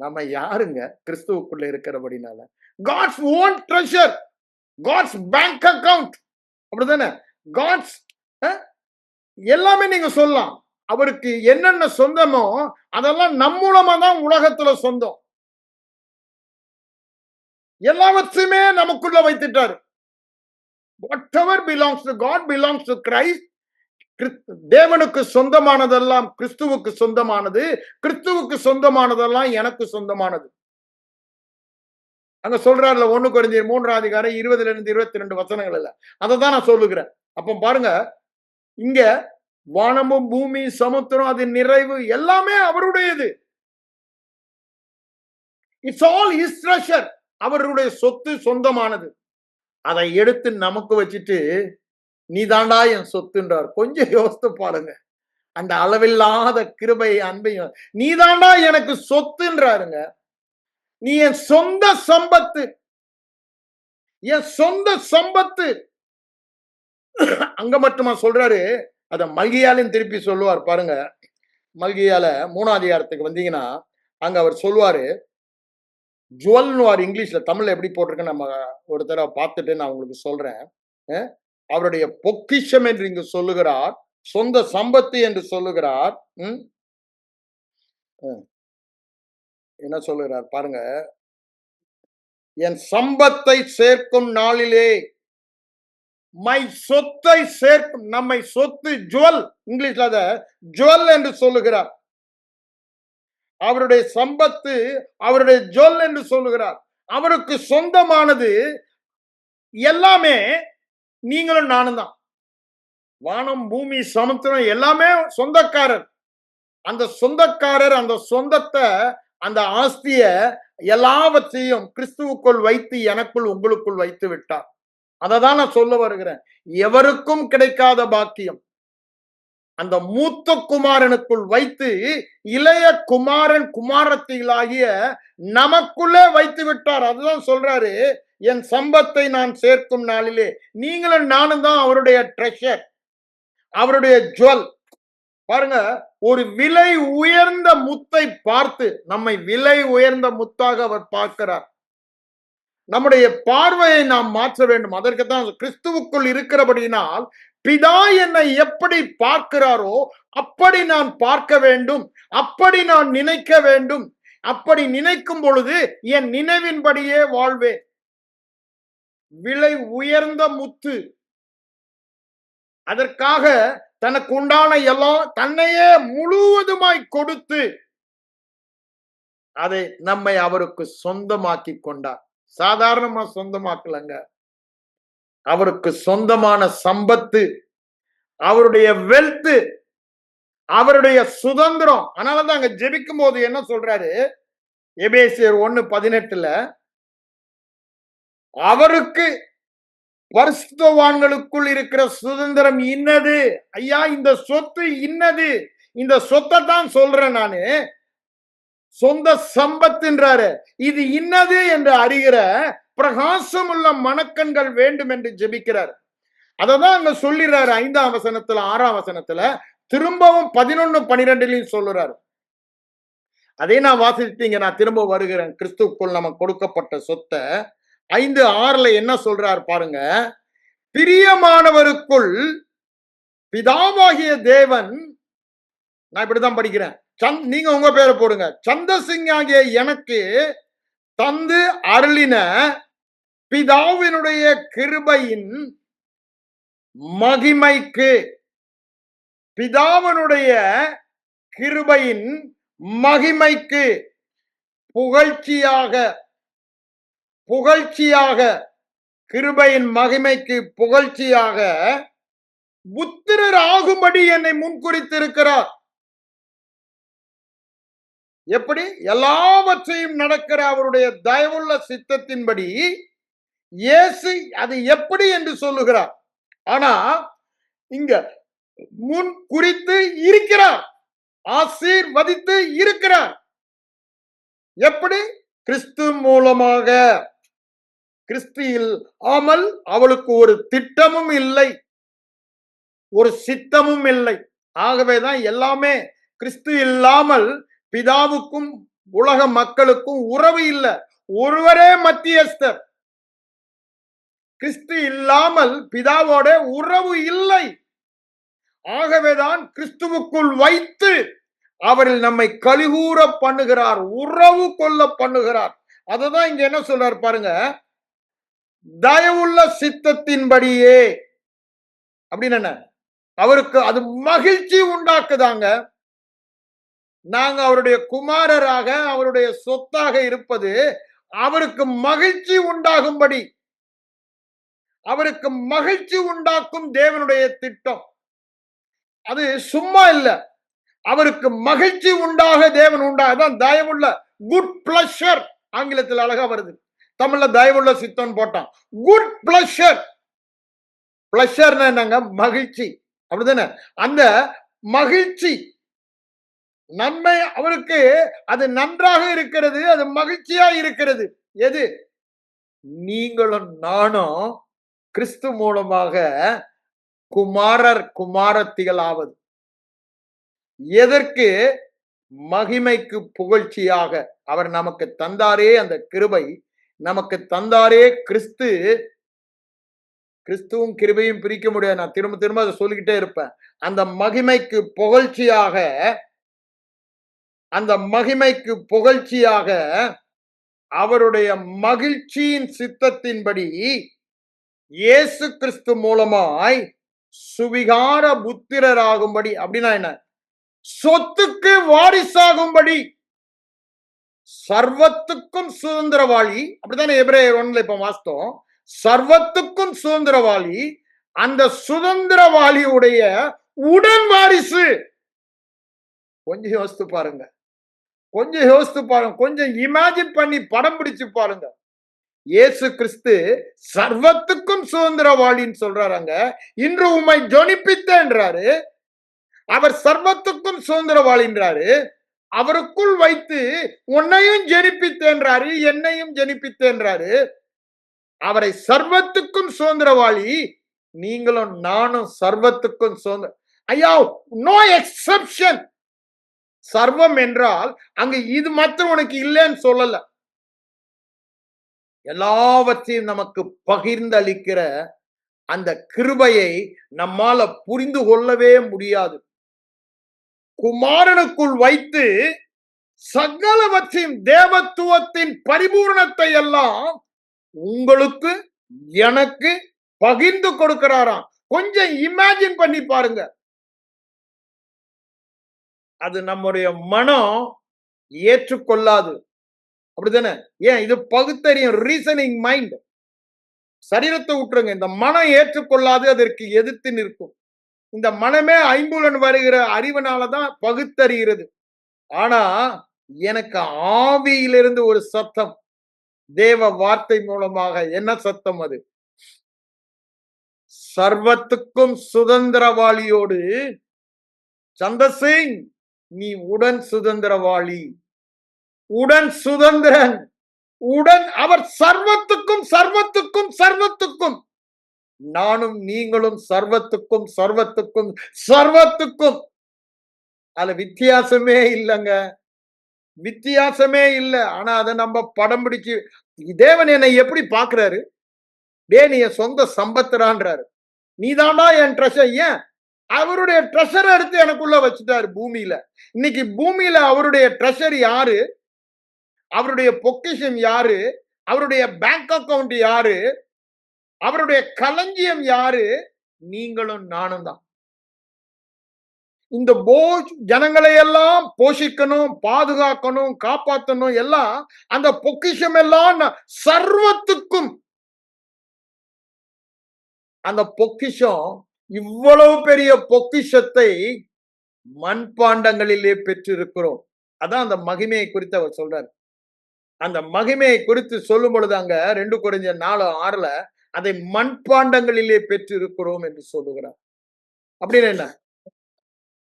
நம்ம யாருங்க? கிறிஸ்துவுக்குள்ள இருக்கிறபடினால God's own treasure, God's bank account, அப்படித்தானே? காட்ஸ் எல்லாமே நீங்க சொல்லலாம். அவருக்கு என்னென்ன சொந்தமோ அதெல்லாம் நம் மூலமா தான் உலகத்துல சொந்தம். எல்லாவற்றையுமே நமக்குள்ள வைத்துட்டாரு. whatever belongs to God belongs to Christ. தேவனுக்கு சொந்தமானதெல்லாம் கிறிஸ்துவுக்கு சொந்தமானது, கிறிஸ்துவுக்கு சொந்தமானதெல்லாம் எனக்கு சொந்தமானது. அங்க சொல்றாருல 1 கொரிந்தியர் 3ஆம் அதிகாரம் 20லிருந்து 22 வசனங்கள் இல்ல. அததான் நான் சொல்லுகிறேன். அப்ப பாருங்க, இங்க வானமும் பூமி சமுத்திரம் அது நிறைவு எல்லாமே அவருடையது. It's all his treasure. அவருடைய சொத்து சொந்தமானது. அதை எடுத்து நமக்கு வச்சுட்டு நீ தாண்டா என் சொத்துன்றார். கொஞ்சம் யோசித்து பாருங்க. அந்த அளவில்லாத கிருபை அன்பையும் நீ தாண்டா எனக்கு சொத்துன்றாருங்க. நீ என் சொந்த சம்பத்து, என் சொந்த சம்பத்து. அங்க மட்டுமா சொல்றாரு, அத மல்கியாலையும் திருப்பி சொல்லுவார் பாருங்க. மல்கியால 3ஆம் அதிகாரத்துக்கு வந்தீங்கன்னா அங்க அவர் சொல்லுவாரு, ஜுவல்னுவார் இங்கிலீஷ்ல, தமிழ்ல எப்படி போட்டிருக்குன்னு நம்ம ஒரு தடவை பார்த்துட்டு நான் உங்களுக்கு சொல்றேன். அவருடைய பொக்கிஷம் என்று இங்கு சொல்லுகிறார், சொந்த சம்பத்து என்று சொல்லுகிறார். என்ன சொல்லுகிறார் பாருங்க, என் சம்பத்தை சேர்க்கும் நாளிலே, மை சொத்தை சேர்க்கும், நம்மை சொத்து ஜுவல், இங்கிலீஷ்ல அத ஜுவல் என்று சொல்லுகிறார். அவருடைய சம்பத்து அவருடைய ஜுவல் என்று சொல்லுகிறார். அவருக்கு சொந்தமானது எல்லாமே நீங்களும் நானும் தான். வானம் பூமி சமுத்திரம் எல்லாமே சொந்தக்காரர். அந்த சொந்தக்காரர் அந்த சொந்தத்தை, அந்த ஆஸ்திய எல்லாவற்றையும் கிறிஸ்துவுக்குள் வைத்து எனக்குள் உங்களுக்குள் வைத்து விட்டார். அததான் நான் சொல்ல வருகிறேன். எவருக்கும் கிடைக்காத பாக்கியம் அந்த மூத்த குமாரனுக்குள் வைத்து இளைய குமாரன் குமாரத்திகளாகிய நமக்குள்ளே வைத்து விட்டார். அதுதான் சொல்றாரு, என் சம்பத்தை நான் சேர்க்கும் நாளிலே நீங்களும் நானும் தான் அவருடைய ட்ரெஷர், அவருடைய ஜுவல். பாருங்க, ஒரு விலை உயர்ந்த முத்தை பார்த்து நம்மை விலை உயர்ந்த முத்தாக அவர் பார்க்கிறார். நம்முடைய பார்வையை நாம் மாற்ற வேண்டும். அதற்கு தான் கிறிஸ்துவுக்குள் இருக்கிறபடியினால் பிதா என்னை எப்படி பார்க்கிறாரோ அப்படி நான் பார்க்க வேண்டும், அப்படி நான் நினைக்க வேண்டும். அப்படி நினைக்கும் பொழுது என் நினைவின்படியே வாழ்வேன். விலை உயர்ந்த முத்து. அதற்காக தனக்கு உண்டான எல்லாம் தன்னையே முழுவதுமாய் கொடுத்து அதை நம்மை அவருக்கு சொந்தமாக்கி கொண்டார். சாதாரணமா சொந்தமாக்கலங்க. அவருக்கு சொந்தமான சம்பத்து, அவருடைய வெல்த், அவருடைய சுதந்திரம். அதனாலதான் அங்க ஜெபிக்கும் போது என்ன சொல்றாரு, எபேசியர் 1:18, அவருக்கு பரிசுத்தவான்களுக்குள் இருக்கிற சுதந்திரம் இன்னது. ஐயா, இந்த சொத்து இன்னது. இந்த சொத்தை தான் சொல்றேன் நானு. சொந்த சம்பத்துன்றாரு. இது இன்னது என்று அறிகிற பிரகாசமுள்ள மனக்கண்கள் வேண்டும் என்று ஜெபிக்கிறார். அததான் அங்க சொல்லிடுறாரு 5ஆம் வசனத்துல, 6ஆம் வசனத்துல, திரும்பவும் 11:12 சொல்லுறாரு. அதே நான் வாசித்தீங்க, நான் திரும்ப வருகிறேன். கிறிஸ்துவுக்குள் நமக்கு கொடுக்கப்பட்ட சொத்தை 5:6 என்ன சொல்றார் பாருங்க, பிரியமானவருக்குள் பிதாவாகிய தேவன், நான் இப்படிதான் படிக்கிறேன், நீங்க உங்க பேரை போடுங்க, சந்தசிங் ஆகிய எனக்கு தந்து அருளின பிதாவினுடைய கிருபையின் மகிமைக்கு, பிதாவினுடைய கிருபையின் மகிமைக்கு புகழ்ச்சியாக, புகழ்ச்சியாக, கிருபையின் மகிமைக்கு புகழ்ச்சியாக புத்திரர் ஆகும்படி என்னை முன்குறித்திருக்கிறார். எப்படி? எல்லாவற்றையும் நடக்கிற அவருடைய தயவுள்ள சித்தத்தின்படி இயேசு அது எப்படி என்று சொல்லுகிறார். ஆனா இங்க முன் குறித்து இருக்கிறார், ஆசீர்வதித்து இருக்கிறார். எப்படி? கிறிஸ்து மூலமாக. கிறிஸ்து இல்லாமல் அவளுக்கு ஒரு திட்டமும் இல்லை, ஒரு சித்தமும் இல்லை. ஆகவேதான் எல்லாமே கிறிஸ்து இல்லாமல் பிதாவுக்கும் உலக மக்களுக்கும் உறவு இல்லை. ஒருவரே மத்தியஸ்தர். கிறிஸ்து இல்லாமல் பிதாவோட உறவு இல்லை. ஆகவேதான் கிறிஸ்துவுக்குள் வைத்து அவரில் நம்மை கலிகூற பண்ணுகிறார், உறவு கொள்ள பண்ணுகிறார். அததான் இங்க என்ன சொல்றார் பாருங்க, தயவுள்ள சித்தத்தின்படியே அப்படின்னு என்ன, அவருக்கு அது மகிழ்ச்சி உண்டாக்குதாங்க. நாங்க அவருடைய குமாரராக, அவருடைய சொத்தாக இருப்பது அவருக்கு மகிழ்ச்சி உண்டாகும்படி, அவருக்கு மகிழ்ச்சி உண்டாக்கும் தேவனுடைய திட்டம். அது சும்மா இல்ல, அவருக்கு மகிழ்ச்சி உண்டாக தேவன் அதான் தயவுள்ள, குட் பிளஷர் ஆங்கிலத்தில் அழகா வருது, தமிழ்ல தயவுள்ள சித்தம் போட்டான். குட் பிளஷர், பிளஷர்னா என்னங்க, மகிழ்ச்சி, அப்படிதானே? அந்த மகிழ்ச்சி நன்மை அவருக்கு அது நன்றாக இருக்கிறது, அது மகிழ்ச்சியா இருக்கிறது. எது? நீங்களும் நானும் கிறிஸ்து மூலமாக குமாரர் குமாரத்திகள் ஆவது. எதற்கு? மகிமைக்கு புகழ்ச்சியாக அவர் நமக்கு தந்தாரே, அந்த கிருபை நமக்கு தந்தாரே. கிறிஸ்துவும் கிருபையும் பிரிக்க முடியாது. நான் திரும்ப திரும்ப அதை சொல்லிக்கிட்டே இருப்பேன். அந்த மகிமைக்கு புகழ்ச்சியாக, அந்த மகிமைக்கு புகழ்ச்சியாக அவருடைய மகிழ்ச்சியின் சித்தத்தின்படி இயேசு கிறிஸ்து மூலமாய் சுவிகார புத்திரராகும்படி, அப்படின்னா என்ன, சொத்துக்கு வாரிசாகும்படி, சர்வத்துக்கும் சுதந்திரவாளி, அப்படித்தானே எபிரேயர் 1 இப்ப வாஸ்தவம், சர்வத்துக்கும் சுதந்திரவாளி, அந்த சுதந்திரவாளியுடைய உடன் வாரிசு. கொஞ்சம் யோசித்து பாருங்க, கொஞ்சம் யோசித்து பாருங்க, கொஞ்சம் இமேஜின் பண்ணி படம் பிடிச்சு பாருங்க. இயேசு கிறிஸ்து சர்வத்துக்கும் சுதந்திரவாளின்னு சொல்றாங்க. இன்று உம்மை ஜொனிப்பித்தேன்றாரு, அவர் சர்வத்துக்கும் சுதந்திரவாளின்றாரு. அவருக்குள் வைத்து உன்னையும் ஜெனிப்பித்தேன்றாரு, என்னையும் ஜெனிப்பித்தேன்றாரு. அவரை சர்வத்துக்கும் சுதந்திரவாளி, நீங்களும் நானும் சர்வத்துக்கும் சுதந்திர. ஐயா, நோ எக்ஸெப்ஷன். சர்வம் என்றால் அங்க இது மாத்திரம் உனக்கு இல்லைன்னு சொல்லல, எல்லாவற்றையும் நமக்கு பகிர்ந்தளிக்கிற அந்த கிருபையை நம்மால புரிந்து கொள்ளவே முடியாது. குமாரனுக்குள் வைத்து சகலவற்றையும், தேவத்துவத்தின் பரிபூர்ணத்தை எல்லாம் உங்களுக்கு எனக்கு பகிர்ந்து கொடுக்கிறாராம். கொஞ்சம் இமேஜின் பண்ணி பாருங்க. அது நம்முடைய மனம் ஏற்றுக்கொள்ளாது, அப்படித்தானே? ஏன்? இது பகுத்தறியும், ரீசனிங் மைண்ட். சரீரத்தை விட்டுருங்க, இந்த மனம் ஏற்றுக்கொள்ளாது, அதற்கு எதிர்த்து நிற்கும். இந்த மனமே ஐம்புலன் வருகிற அறிவினாலதான் பகுத்தறிகிறது. ஆனா எனக்கு ஆவியிலிருந்து ஒரு சத்தம், தேவ வார்த்தை மூலமாக. என்ன சத்தம் அது? சர்வத்துக்கும் சுதந்திரவாளியோடு சந்தசிங், நீ உடன் சுதந்திரவாளி, உடன் சுதந்திரன், உடன் அவர் சர்வத்துக்கும் சர்வத்துக்கும் சர்வத்துக்கும், நானும் நீங்களும் சர்வத்துக்கும் சர்வத்துக்கும் சர்வத்துக்கும். அதுல வித்தியாசமே இல்லைங்க, வித்தியாசமே இல்லை. ஆனா அதை நம்ம படம் பிடிச்சு, தேவன் என்னை எப்படி பாக்குறாரு? டே, நீ என் சொந்த சம்பத்துறான்றாரு. நீதானா என் ட்ரெஷர். ஏன்? அவருடைய ட்ரெஷர் எடுத்து எனக்குள்ள வச்சுட்டாரு பூமியில. இன்னைக்கு பூமியில அவருடைய ட்ரெஷர் யாரு? அவருடைய பொக்கிஷம் யாரு? அவருடைய பேங்க் அக்கவுண்ட் யாரு? அவருடைய களஞ்சியம் யாரு? நீங்களும் நானும் தான். இந்த ஜனங்களை எல்லாம் போஷிக்கணும், பாதுகாக்கணும், காப்பாற்றணும், எல்லாம் அந்த பொக்கிஷம் எல்லாம் சர்வத்துக்கும். அந்த பொக்கிஷம், இவ்வளவு பெரிய பொக்கிஷத்தை மண்பாண்டங்களிலே பெற்றிருக்கிறோம். அதான் அந்த மகிமையை குறித்து அவர் சொல்றாரு. அந்த மகிமையை குறித்து சொல்லும் பொழுது அங்க 2 கொரிந்தியர் 4:6 அதை மண்பாண்டங்களிலே பெற்று இருக்கிறோம் என்று சொல்லுகிறார். அப்படின்னு என்ன?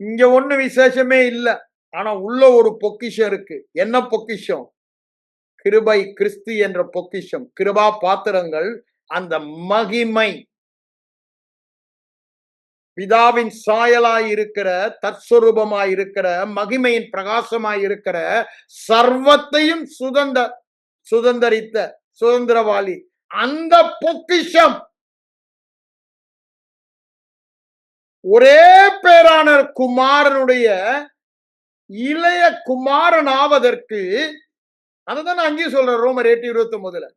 இங்க ஒண்ணு விசேஷமே இல்ல, ஆனா உள்ள ஒரு பொக்கிஷம் இருக்கு. என்ன பொக்கிஷம்? கிருபை, கிறிஸ்து என்ற பொக்கிஷம், கிருபா பாத்திரங்கள். அந்த மகிமை, பிதாவின் சாயலாய் இருக்கிற, தற்சொரூபமாய் இருக்கிற, மகிமையின் பிரகாசமாய் இருக்கிற, சர்வத்தையும் சுதந்தரித்த சுதந்திரவாளி, அந்த பொக்கிஷம் ஒரே பேரான குமாரனுடைய இளைய குமாரன் ஆவதற்கு, அதுதான் நான் அங்கேயும் சொல்றேன் ரோமர் 8:29.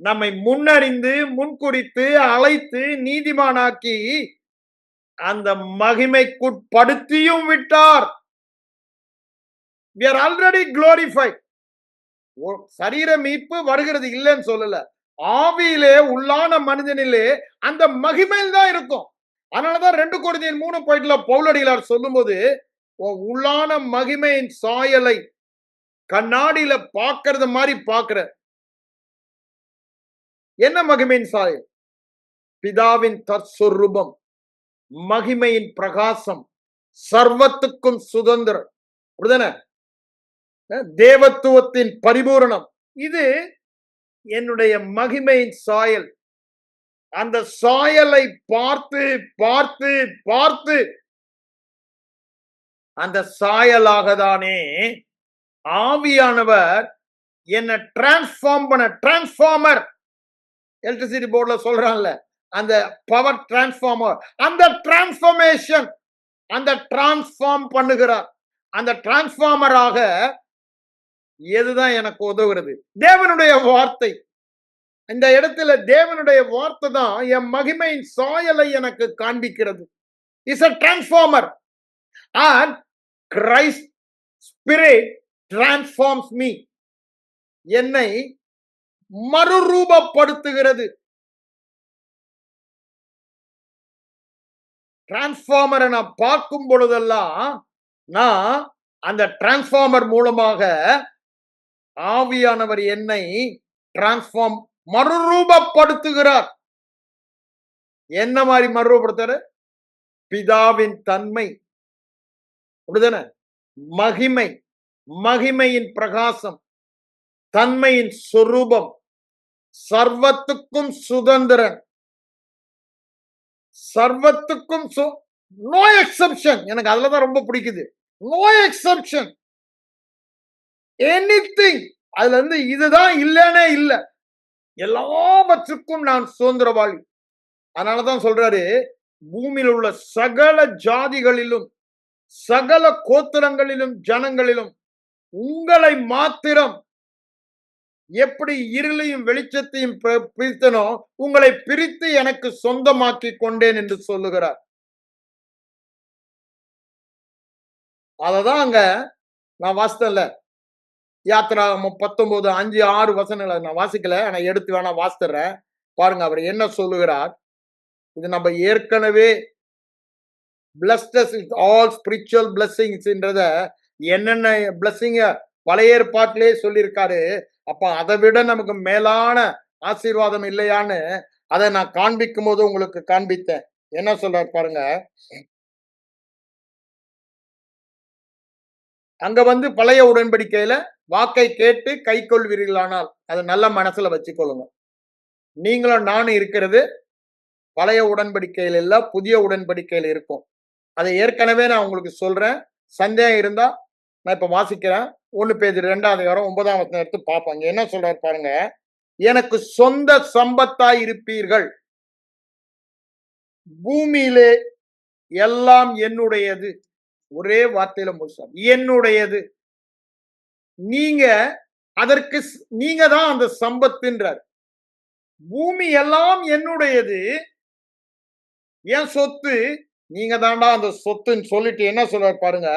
நம்மை முன்னறிந்து முன்குறித்து அழைத்து நீதிமானாக்கி அந்த மகிமைக்குட்படுத்தியும் விட்டார். We are already glorified. சரீர மீட்பு வருகிறது இல்லைன்னு சொல்லல, ஆவியிலே உள்ளான மனிதனிலே அந்த மகிமையில் தான் இருக்கும். அதனாலதான் 2 கொரிந்தியர் 3:8 பவுலடிகளார் சொல்லும்போது, உள்ளான மகிமையின் சாயலை கண்ணாடியில பாக்குறது மாதிரி பாக்குற. என்ன மகிமையின் சாயல்? பிதாவின் தற்சொரூபம், மகிமையின் பிரகாசம், சர்வத்துக்கும் சுதந்திரம், தேவத்துவத்தின் பரிபூரணம். இது என்னுடைய மகிமையின் சாயல். அந்த சாயலை பார்த்து பார்த்து பார்த்து அந்த சாயலாக தானே ஆவியானவர் என்ன டிரான்ஸ்ஃபார்ம் பண்ண, டிரான்ஸ்ஃபார்மர் எலக்ட்ரிசிட்டி போர்டுல சொல்றாங்கல்ல, அந்த பவர் டிரான்ஸ்ஃபார்மர், அந்த டிரான்ஸ்ஃபர்மேஷன், அந்த டிரான்ஸ்ஃபார்ம் பண்ணுகிறார். அந்த டிரான்ஸ்ஃபார்மராக எதுதான் எனக்கு உதவுகிறது? தேவனுடைய வார்த்தை. இந்த இடத்துல தேவனுடைய வார்த்தை தான் என் மகிமையின் சாயலை எனக்கு காண்பிக்கிறது. Is a transformer and Christ spirit transforms me. என்னை மறுரூபப்படுத்துகிறது. டிரான்ஸ்ஃபார்மரை நான் பார்க்கும் பொழுதெல்லாம் நான் அந்த டிரான்ஸ்ஃபார்மர் மூலமாக ஆவியானவர் என்னை டிரான்ஸ்ஃபார்ம் மறுரூபப்படுத்துகிறார். என்ன மாதிரி மறுரூபப்படுத்துற? பிதாவின் தன்மை, அப்படிதானே? மகிமை, மகிமையின் பிரகாசம், தன்மையின் சொரூபம், சர்வத்துக்கும் சுதந்திரன், சர்வத்துக்கும் நோ எக்ஸெப்ஷன். எனக்கு அதுலதான் ரொம்ப பிடிக்குது. No exception, anything. அதுல இருந்து இதுதான் இல்லனே இல்ல, எல்லாவற்றுக்கும் நான் சுதந்திரவாளி. அதனாலதான் சொல்றாரு, பூமியில் உள்ள சகல ஜாதிகளிலும் சகல கோத்திரங்களிலும் ஜனங்களிலும் உங்களை மாத்திரம் எப்படி இருளையும் வெளிச்சத்தையும் பிரித்தனோ உங்களை பிரித்து எனக்கு சொந்தமாக்கி கொண்டேன் என்று சொல்லுகிறார். அததான் அங்க நான் வாசித்தல, யாத்திராகமம் 19:5-6 வசனங்களை நான் வாசிக்கல, ஆனா எடுத்து வேணா வாசித்துறேன் பாருங்க. அவர் என்ன சொல்லுகிறார்? இது நம்ம ஏற்கனவே blessed us with all spiritual blessings என்றத என்னென்ன பிளஸிங்க பழைய ஏற்பாட்டிலே சொல்லியிருக்காரு. அப்ப அதை விட நமக்கு மேலான ஆசீர்வாதம் இல்லையான்னு அதை நான் காண்பிக்கும் போது உங்களுக்கு காண்பித்தேன். என்ன சொல்றாரு பாருங்க. அங்க பழைய உடன்படிக்கையில வாக்கை கேட்டு கை கொள்வீர்களானால், அது நல்ல மனசுல வச்சுக்கொள்ளுங்க. நீங்களும் நானும் இருக்கிறது பழைய உடன்படிக்கையில் இல்ல, புதிய உடன்படிக்கையில் இருக்கும். அதை ஏற்கனவே நான் உங்களுக்கு சொல்றேன். சந்தேகம் இருந்தா நான் இப்ப வாசிக்கிறேன். 1 பேதுரு 2:9 எடுத்து பார்ப்பாங்க. என்ன சொல்றாரு பாருங்க. எனக்கு சொந்த சம்பத்தாய் இருப்பீர்கள், பூமியிலே எல்லாம் என்னுடையது. ஒரே வார்த்தையில முடிச்சார், என்னுடையது. நீங்க அதற்கு நீங்க தான் அந்த சம்பத்துன்றார். பூமி எல்லாம் என்னுடையது, என் சொத்து, நீங்க தாண்டா அந்த சொத்துன்னு சொல்லிட்டு என்ன சொல்றாரு பாருங்க.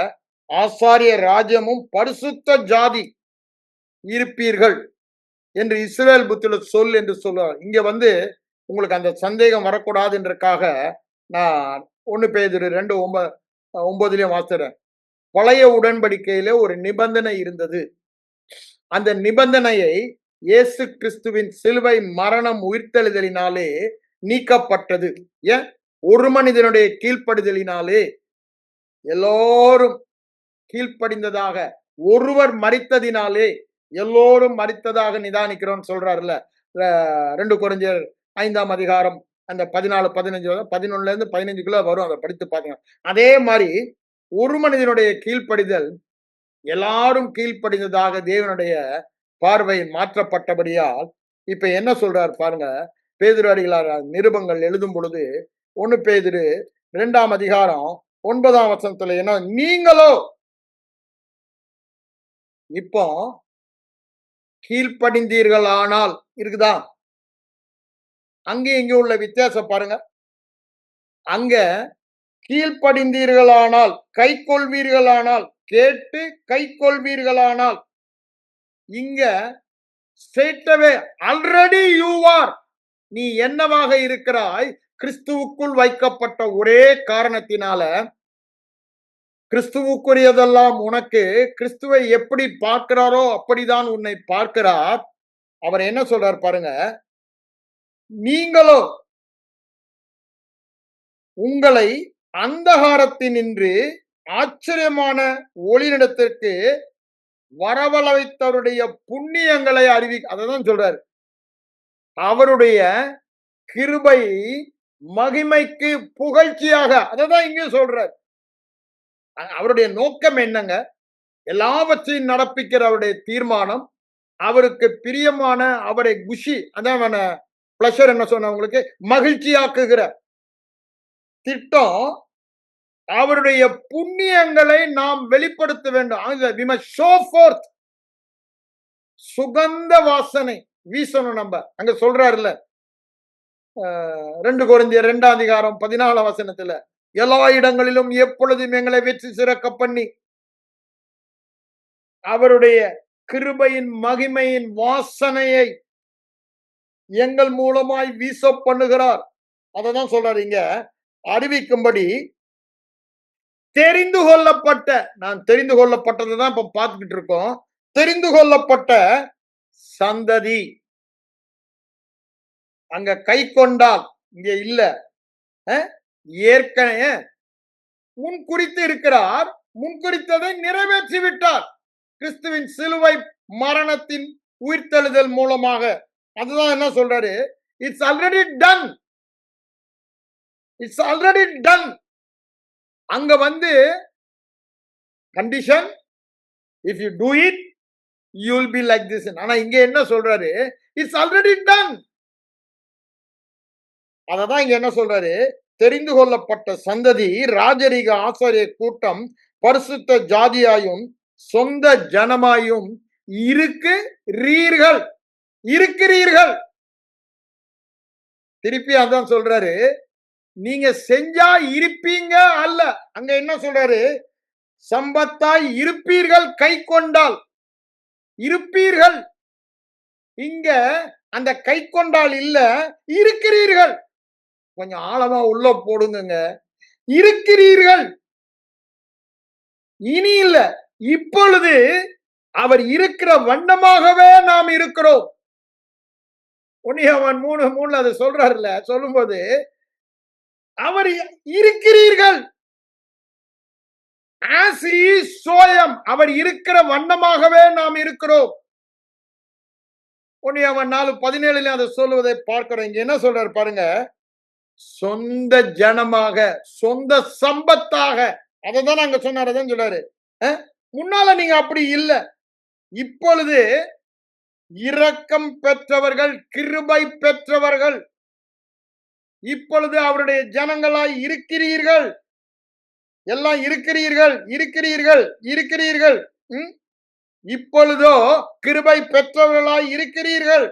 ஆசாரிய ராஜ்யமும் பரிசுத்த ஜாதி இருப்பீர்கள் என்று இஸ்ரவேல் புத்திர சொல் என்று சொல்றார். இங்க உங்களுக்கு அந்த சந்தேகம் வரக்கூடாதுன்றக்காக நான் 1 பேதுரு 2:9 வாசிக்கிறேன். பழைய உடன்படிக்கையில ஒரு நிபந்தனை இருந்தது. அந்த நிபந்தனையை இயேசு கிறிஸ்துவின் சிலுவை மரணம் உயிர்த்தெழுதலினாலே நீக்கப்பட்டது. ஏன்? ஒரு மனிதனுடைய கீழ்ப்படிதலினாலே எல்லோரும் கீழ்ப்படிந்ததாக, ஒருவர் மரித்ததினாலே எல்லோரும் மரித்ததாக நிதானிக்கிறோம் சொல்றாருல்ல. 2 கொரிந்தியர் 5 அந்த 14, 15, 11 15 வரும். அதை படித்து பாருங்க. அதே மாதிரி ஒரு மனிதனுடைய கீழ்ப்படிதல் எல்லாரும் கீழ்ப்படிந்ததாக தேவனுடைய பார்வை மாற்றப்பட்டபடியால் இப்ப என்ன சொல்றாரு பாருங்க. பேதுரு அடிகளார் நிருபங்கள் எழுதும் பொழுது 1 பேதுரு 2ஆம் அதிகாரம் 9ஆம் வசனத்துல என்ன, நீங்களோ இப்போ கீழ்ப்படிந்தீர்களானால் இருக்குதா? அங்கேயும் இங்கே உள்ள வித்தியாசம் பாருங்க. அங்க கீழ்ப்படிந்தீர்களானால், கை கொள்வீர்களானால், கேட்டு கை கொள்வீர்களானால், இங்க ஸ்ட்ரெயிட்டவே ஆல்ரெடி யூ ஆர், நீ என்னவாக இருக்கிறாய்? கிறிஸ்துவுக்குள் வைக்கப்பட்ட ஒரே காரணத்தினால, கிறிஸ்துவுக்குரியதெல்லாம் உனக்கு, கிறிஸ்துவை எப்படி பார்க்கிறாரோ அப்படிதான் உன்னை பார்க்கிறார். அவர் என்ன சொல்றார் பாருங்க, நீங்களோ உங்களை அந்தகாரத்தினின்று ஆச்சரியமான ஒளியிடத்திற்கு வரவழைத்தவருடைய புண்ணியங்களை அததான் சொல்றாரு. அவருடைய கிருபை மகிமைக்கு புகழ்ச்சியாக, அததான் இங்கே சொல்றார். அவருடைய நோக்கம் என்னங்க? எல்லாவற்றையும் நடப்பிக்கிற அவருடைய தீர்மானம், அவருக்கு பிரியமான அவரை குஷி, அதான் பிளஷர் என்ன சொன்ன உங்களுக்கு, மகிழ்ச்சியாக்குகிற திட்டம், அவருடைய புண்ணியங்களை நாம் வெளிப்படுத்த வேண்டும். சுகந்த வாசனை வீசணும். நம்ம அங்க சொல்றாருல்ல, 2 கொரிந்தியர் 2ஆம் அதிகாரம் 14ஆம் வசனத்துல, எல்லா இடங்களிலும் எப்பொழுதும் எங்களை வெற்றி சிறக்க பண்ணி அவருடைய கிருபையின் மகிமையின் வாசனையை எங்கள் மூலமாய் வீச பண்ணுகிறார். அததான் சொல்றாரு இங்க, அறிவிக்கும்படி தெரிந்து கொள்ளப்பட்ட, நான் தெரிந்து கொள்ளப்பட்டதை தான் இப்ப பார்த்துக்கிட்டு இருக்கோம். தெரிந்து கொள்ளப்பட்ட சந்ததி, அங்க கை கொண்டால் இங்க இல்ல, ஏற்கனவே முன் குறித்து இருக்கிறார், முன் குறித்ததை நிறைவேற்றி விட்டார் கிறிஸ்துவின் சிலுவை மரணத்தின் உயிர்த்தெழுதல் மூலமாக. அதுதான் என்ன சொல்றாரு, it's already done, it's already done. அங்க condition, if you do it you will be like this. ஆனா இங்க என்ன சொல்றாரு, இட்ஸ் ஆல்ரெடி டன். அததான் இங்க என்ன சொல்றாரு, தெரிந்து கொள்ளப்பட்ட சந்ததி, ராஜரீக ஆசாரிய கூட்டம், பரிசுத்த ஜாதியாயும் சொந்த ஜனமாயும் இருக்கிறீர்கள். திருப்பி அதான் சொல்றாரு, நீங்க செஞ்சா இருப்பீங்க அல்ல. அங்க என்ன சொல்றாரு, சம்பத்தாய் இருப்பீர்கள், கை கொண்டால் இருப்பீர்கள். இங்க அந்த கை கொண்டால் இல்ல, இருக்கிறீர்கள். கொஞ்சம் ஆழமா உள்ள போடுங்க. இருக்கிறீர்கள், இனி இல்ல, இப்பொழுது அவர் இருக்கிற வண்ணமாகவே நாம் இருக்கிறோம். 1 யோவான் 3:3 அது சொல்றாருல்ல, சொல்லும்போது அவர் இருக்கிறீர்கள், as he is so am, அவர் இருக்கிற வண்ணமாகவே நாம் இருக்கிறோம். 1 யோவான் 4:17 அதை சொல்லுவதை பார்க்கிறோம். இங்க என்ன சொல்றாரு பாருங்க, சொந்த ஜனமாக, சொந்த சம்பத்தாக, அதான் அங்க சொன்னார். அதான் சொல்றாரு, முன்னால நீங்க அப்படி இல்ல, இப்பொழுது இரக்கம் பெற்றவர்கள், கிருபை பெற்றவர்கள், இப்பொழுது அவருடைய ஜனங்களாய் இருக்கிறீர்கள். எல்லாம் இருக்கிறீர்கள். இப்பொழுதோ கிருபை பெற்றவர்களாய் இருக்கிறீர்கள்.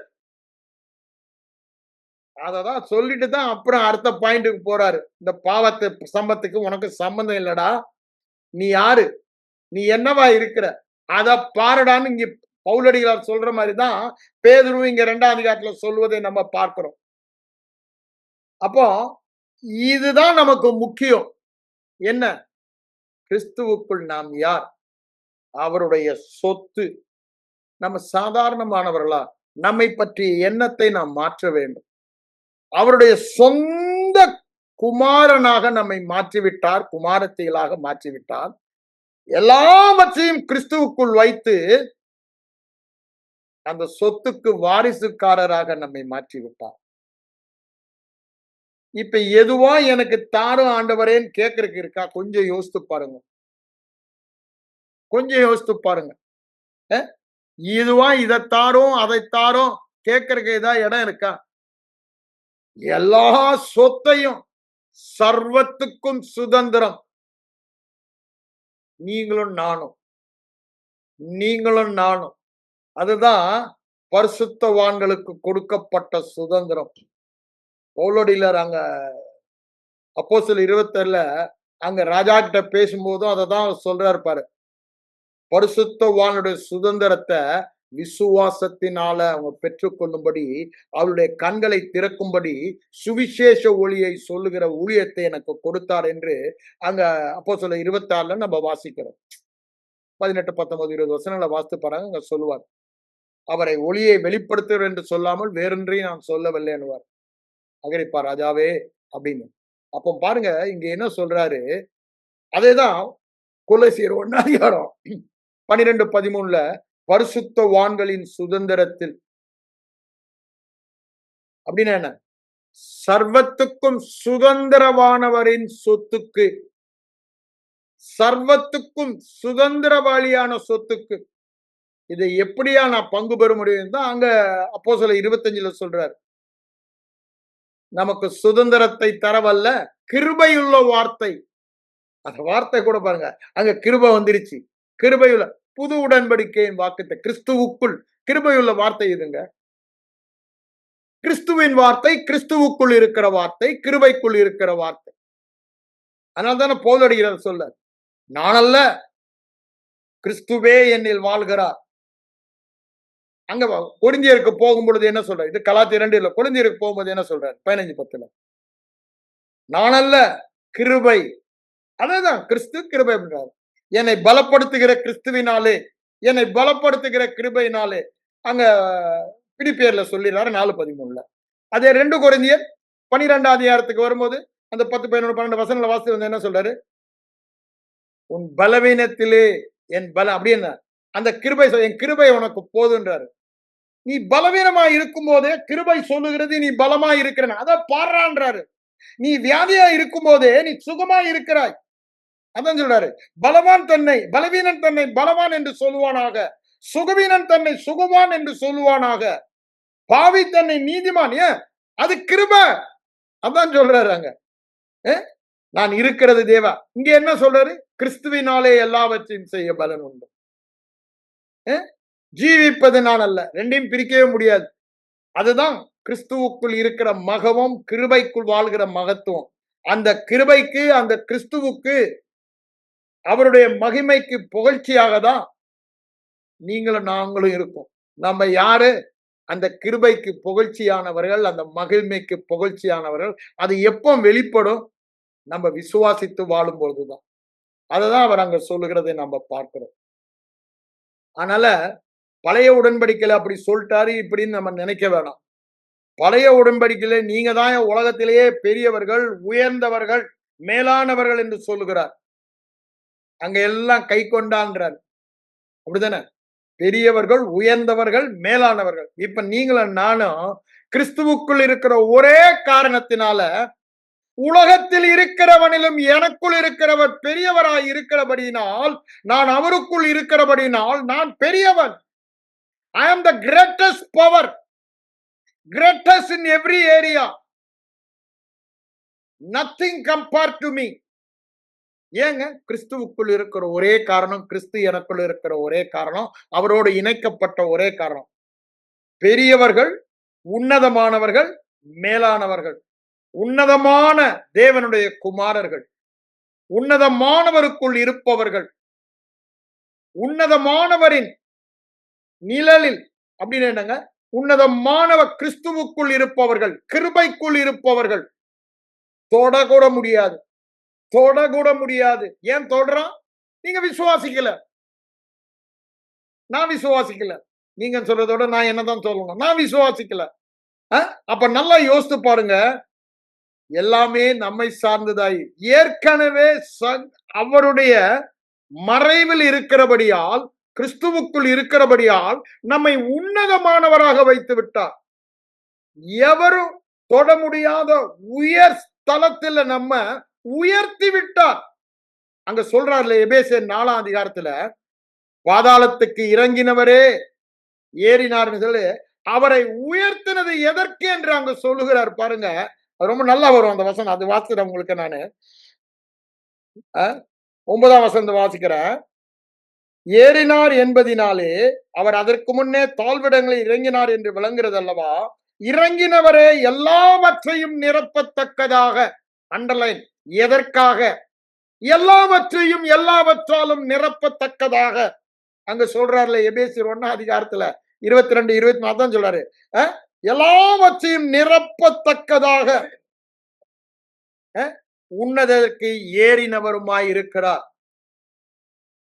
அததான் சொல்லிட்டு தான் அப்புறம் அடுத்த பாயிண்ட்டுக்கு போறாரு. இந்த பாவத்தை சம்பத்துக்கு உனக்கு சம்பந்தம் இல்லடா, நீ யாரு, நீ என்னவா இருக்கிற, அத பாருடான்னு இங்க பவுலடிகளார் சொல்ற மாதிரிதான் பேதுரு இங்க 2ஆம் அதிகாரத்துல சொல்வதை நம்ம பார்க்கிறோம். அப்போ இதுதான் நமக்கு முக்கியம். என்ன, கிறிஸ்துவுக்குள் நாம் யார், அவருடைய சொத்து. நம்ம சாதாரணமானவர்களா, நம்மை பற்றிய எண்ணத்தை நாம் மாற்ற வேண்டும். அவருடைய சொந்த குமாரனாக நம்மை மாற்றிவிட்டார், குமாரத்திகளாக மாற்றிவிட்டார். எல்லாவற்றையும் கிறிஸ்துவுக்குள் வைத்து அந்த சொத்துக்கு வாரிசுக்காரராக நம்மை மாற்றிவிட்டார். இப்ப எதுவா எனக்கு தாரும் ஆண்டவரேன்னு கேட்கறதுக்கு இருக்கா? கொஞ்சம் யோசித்து பாருங்க, கொஞ்சம் யோசித்து பாருங்க. இதுவா இதை தாரும் அதை தாரும் கேட்கறதுக்கு ஏதாவது இடம் இருக்கா? எல்லா சொத்தையும் சர்வத்துக்கும் சுதந்திரம். நீங்களும் நானும் நீங்களும் நானும் அதுதான் பரிசுத்தவான்களுக்கு கொடுக்கப்பட்ட சுதந்திரம். பவுலடியிலர் அங்க அப்போஸ்தலர் 27ல அங்க ராஜா கிட்ட பேசும்போதும் அதை தான் சொல்றாரு பாரு. பரிசுத்தவானுடைய சுதந்திரத்தை விசுவாசத்தினால அவங்க பெற்றுக்கொள்ளும்படி அவருடைய கண்களை திறக்கும்படி சுவிசேஷ ஒளியை சொல்லுகிற ஊழியத்தை எனக்கு கொடுத்தார் என்று அங்க அப்போஸ்தலர் 26ல நம்ம வாசிக்கிறோம். 18, 19, 20 வசனங்களை வாசித்து பாருங்க. அங்க சொல்லுவார், அவரை ஒளியை வெளிப்படுத்துவர் என்று சொல்லாமல் வேறொன்றையும் நான் சொல்லவில்லை என்னுவார். அகிரிப்பா ராஜாவே அப்படின்னு. அப்போ பாருங்க இங்க என்ன சொல்றாரு, அதேதான் கொலோசியர் 1 12, 13ல பரிசுத்தவான்களின் சுதந்திரத்தில் அப்படின்னா என்ன, சர்வத்துக்கும் சுதந்திரவானவரின் சொத்துக்கு, சர்வத்துக்கும் சுதந்திரவாளியான சொத்துக்கு இதை எப்படியா நான் பங்கு பெற முடியும் தான் அங்க அப்போஸ்தலர் 25ல சொல்றாரு. நமக்கு சுதந்திரத்தை தரவல்ல கிருபையுள்ள வார்த்தை. அந்த வார்த்தை கூட பாருங்க, அங்க கிருபை வந்துருச்சு. கிருபையுள்ள புது உடன்படிக்கையின் வாக்குத்தை, கிறிஸ்துவுக்குள் கிருபையுள்ள வார்த்தை இதுங்க. கிறிஸ்துவின் வார்த்தை, கிறிஸ்துவுக்குள் இருக்கிற வார்த்தை, கிருபைக்குள் இருக்கிற வார்த்தை. அதனால தானே பவுலடியார் சொல்ல, நானல்ல கிறிஸ்துவே என்னில் வாழ்கிறார். அங்க கொரிந்தியருக்கு போகும் பொழுது என்ன சொல்ற, இது கலாத்தியர் 2 இல்ல, கொரிந்தியருக்கு போகும்போது என்ன சொல்றாரு 15:10ல, நானல்ல கிருபை. அதேதான் கிறிஸ்து கிருபை அப்படின்றாரு. என்னை பலப்படுத்துகிற கிறிஸ்துவினாலே, என்னை பலப்படுத்துகிற கிருபையினாலே அங்க பிலிப்பியர்ல சொல்லிடுறாரு 4:13ல. அதே 2 கொரிந்தியர் 12ஆம் அதிகாரத்துக்கு வரும்போது அந்த 10, 11, 12 வசனங்களை வாசித்து வந்து என்ன சொல்றாரு, உன் பலவீனத்திலே என் பலம், அப்படி என்ன அந்த கிருபை, என் கிருபை உனக்கு போதுன்றாரு. நீ பலவீனமா இருக்கும் போதே கிருபை சொல்லுகிறது நீ பலமா இருக்கிற, அத பாடுறான்றாரு. நீ வியாதியா இருக்கும் போதே நீ சுகமா இருக்கிறாய். அதான் சொல்றாரு, பலவான் தன்னை பலவீனன் தன்னை பலவான் என்று சொல்லுவானாக, சுகவீனன் தன்னை சுகவான் என்று சொல்லுவானாக, பாவி தன்னை நீதிமான். ஏன் அது கிருபை. அதான் சொல்றாரு அங்க, நான் இருக்கிறது தேவா. இங்க என்ன சொல்றாரு, கிறிஸ்துவினாலே எல்லாவற்றையும் செய்ய பலன் உண்டு. ஜீவிப்பது நான் அல்ல, ரெண்டையும் பிரிக்கவே முடியாது. அதுதான் கிறிஸ்துவுக்குள் இருக்கிற மகவம், கிருபைக்குள் வாழ்கிற மகத்துவம். அந்த கிருபைக்கு, அந்த கிறிஸ்துவுக்கு, அவருடைய மகிமைக்கு புகழ்ச்சியாக தான் நீங்களும் நாங்களும் இருக்கும். நம்ம யாரு, அந்த கிருபைக்கு புகழ்ச்சியானவர்கள், அந்த மகிமைக்கு புகழ்ச்சியானவர்கள். அது எப்போ வெளிப்படும், நம்ம விசுவாசித்து வாழும் பொழுதுதான். அததான் அவர் அங்க சொல்லுகிறதை நம்ம பார்க்கிறோம். அதனால பழைய உடன்படிக்கையில அப்படி சொல்லிட்டாரு இப்படின்னு நம்ம நினைக்க வேணாம். பழைய உடன்படிக்கையில நீங்க தான் உலகத்திலேயே பெரியவர்கள், உயர்ந்தவர்கள், மேலானவர்கள் என்று சொல்லுகிறார். அங்க எல்லாம் கை கொண்டான்றார். அப்படித்தானே, பெரியவர்கள், உயர்ந்தவர்கள், மேலானவர்கள். இப்ப நீங்களும் நானும் கிறிஸ்துவுக்குள் இருக்கிற ஒரே காரணத்தினால உலகத்தில் இருக்கிறவனிலும் எனக்குள் இருக்கிறவர் பெரியவராய் இருக்கிறபடியினால், நான் அவருக்குள் இருக்கிறபடியினால் நான் பெரியவன். I am the greatest power, greatest in every area. Nothing compared to me. ஏங்க, கிறிஸ்துவுக்குள் இருக்கிற ஒரே காரணம், கிறிஸ்து எனக்குள் இருக்கிற ஒரே காரணம், அவரோடு இணைக்கப்பட்ட ஒரே காரணம். பெரியவர்கள், உன்னதமானவர்கள், மேலானவர்கள், உன்னதமான தேவனுடைய குமாரர்கள், உன்னதமானவருக்குள் இருப்பவர்கள், உன்னதமானவரின் நிழலில், அப்படின்னு என்னங்க, உன்னதமானவர் கிறிஸ்துவுக்குள் இருப்பவர்கள், கிருபைக்குள் இருப்பவர்கள். தொடக்கூட முடியாது, தொடக்கூட முடியாது. ஏன் தொடறான், நீங்க விசுவாசிக்கல, நான் விசுவாசிக்கல. நீங்க சொல்றதோட நான் என்னதான் சொல்லணும், நான் விசுவாசிக்கல. அப்ப நல்லா யோசித்து பாருங்க, எல்லாமே நம்மை சார்ந்ததாய் ஏற்கனவே அவருடைய மறைவில் இருக்கிறபடியால், கிறிஸ்துவுக்குள் இருக்கிறபடியால் நம்மை உன்னதமானவராக வைத்து விட்டார். எவரும் தொட முடியாத உயர் ஸ்தலத்தில் நம்ம உயர்த்தி விட்டார். அங்க சொல்றாருல எபேசியர் 4ஆம் அதிகாரத்துல, பாதாளத்துக்கு இறங்கினவரே ஏறினார்னு சொல்லி அவரை உயர்த்தினது எதற்கு என்று அங்க சொல்லுகிறார் பாருங்க. அது ரொம்ப நல்லா வரும் அந்த வசனம். அது வாசிக்கிறேன் உங்களுக்கு நானு. 9ஆம் வசனத்தை வாசிக்கிறேன். ஏறினார் என்பதினாலே அவர் அதற்கு முன்னே தாழ்விடங்களில் இறங்கினார் என்று விளங்குகிறது அல்லவா? இறங்கினவரே எல்லாவற்றையும் நிரப்பத்தக்கதாக, அண்டர்லைன், எதற்காக? எல்லாவற்றையும் எல்லாவற்றாலும் நிரப்பத்தக்கதாக. அங்க சொல்றாருல எபேசியர் 1 அதிகாரத்துல 22, 24 தான் சொல்றாரு. எல்லாவற்றையும் நிரப்பத்தக்கதாக உன்னதத்திற்கு ஏறினவருமாய் இருக்கிறார்.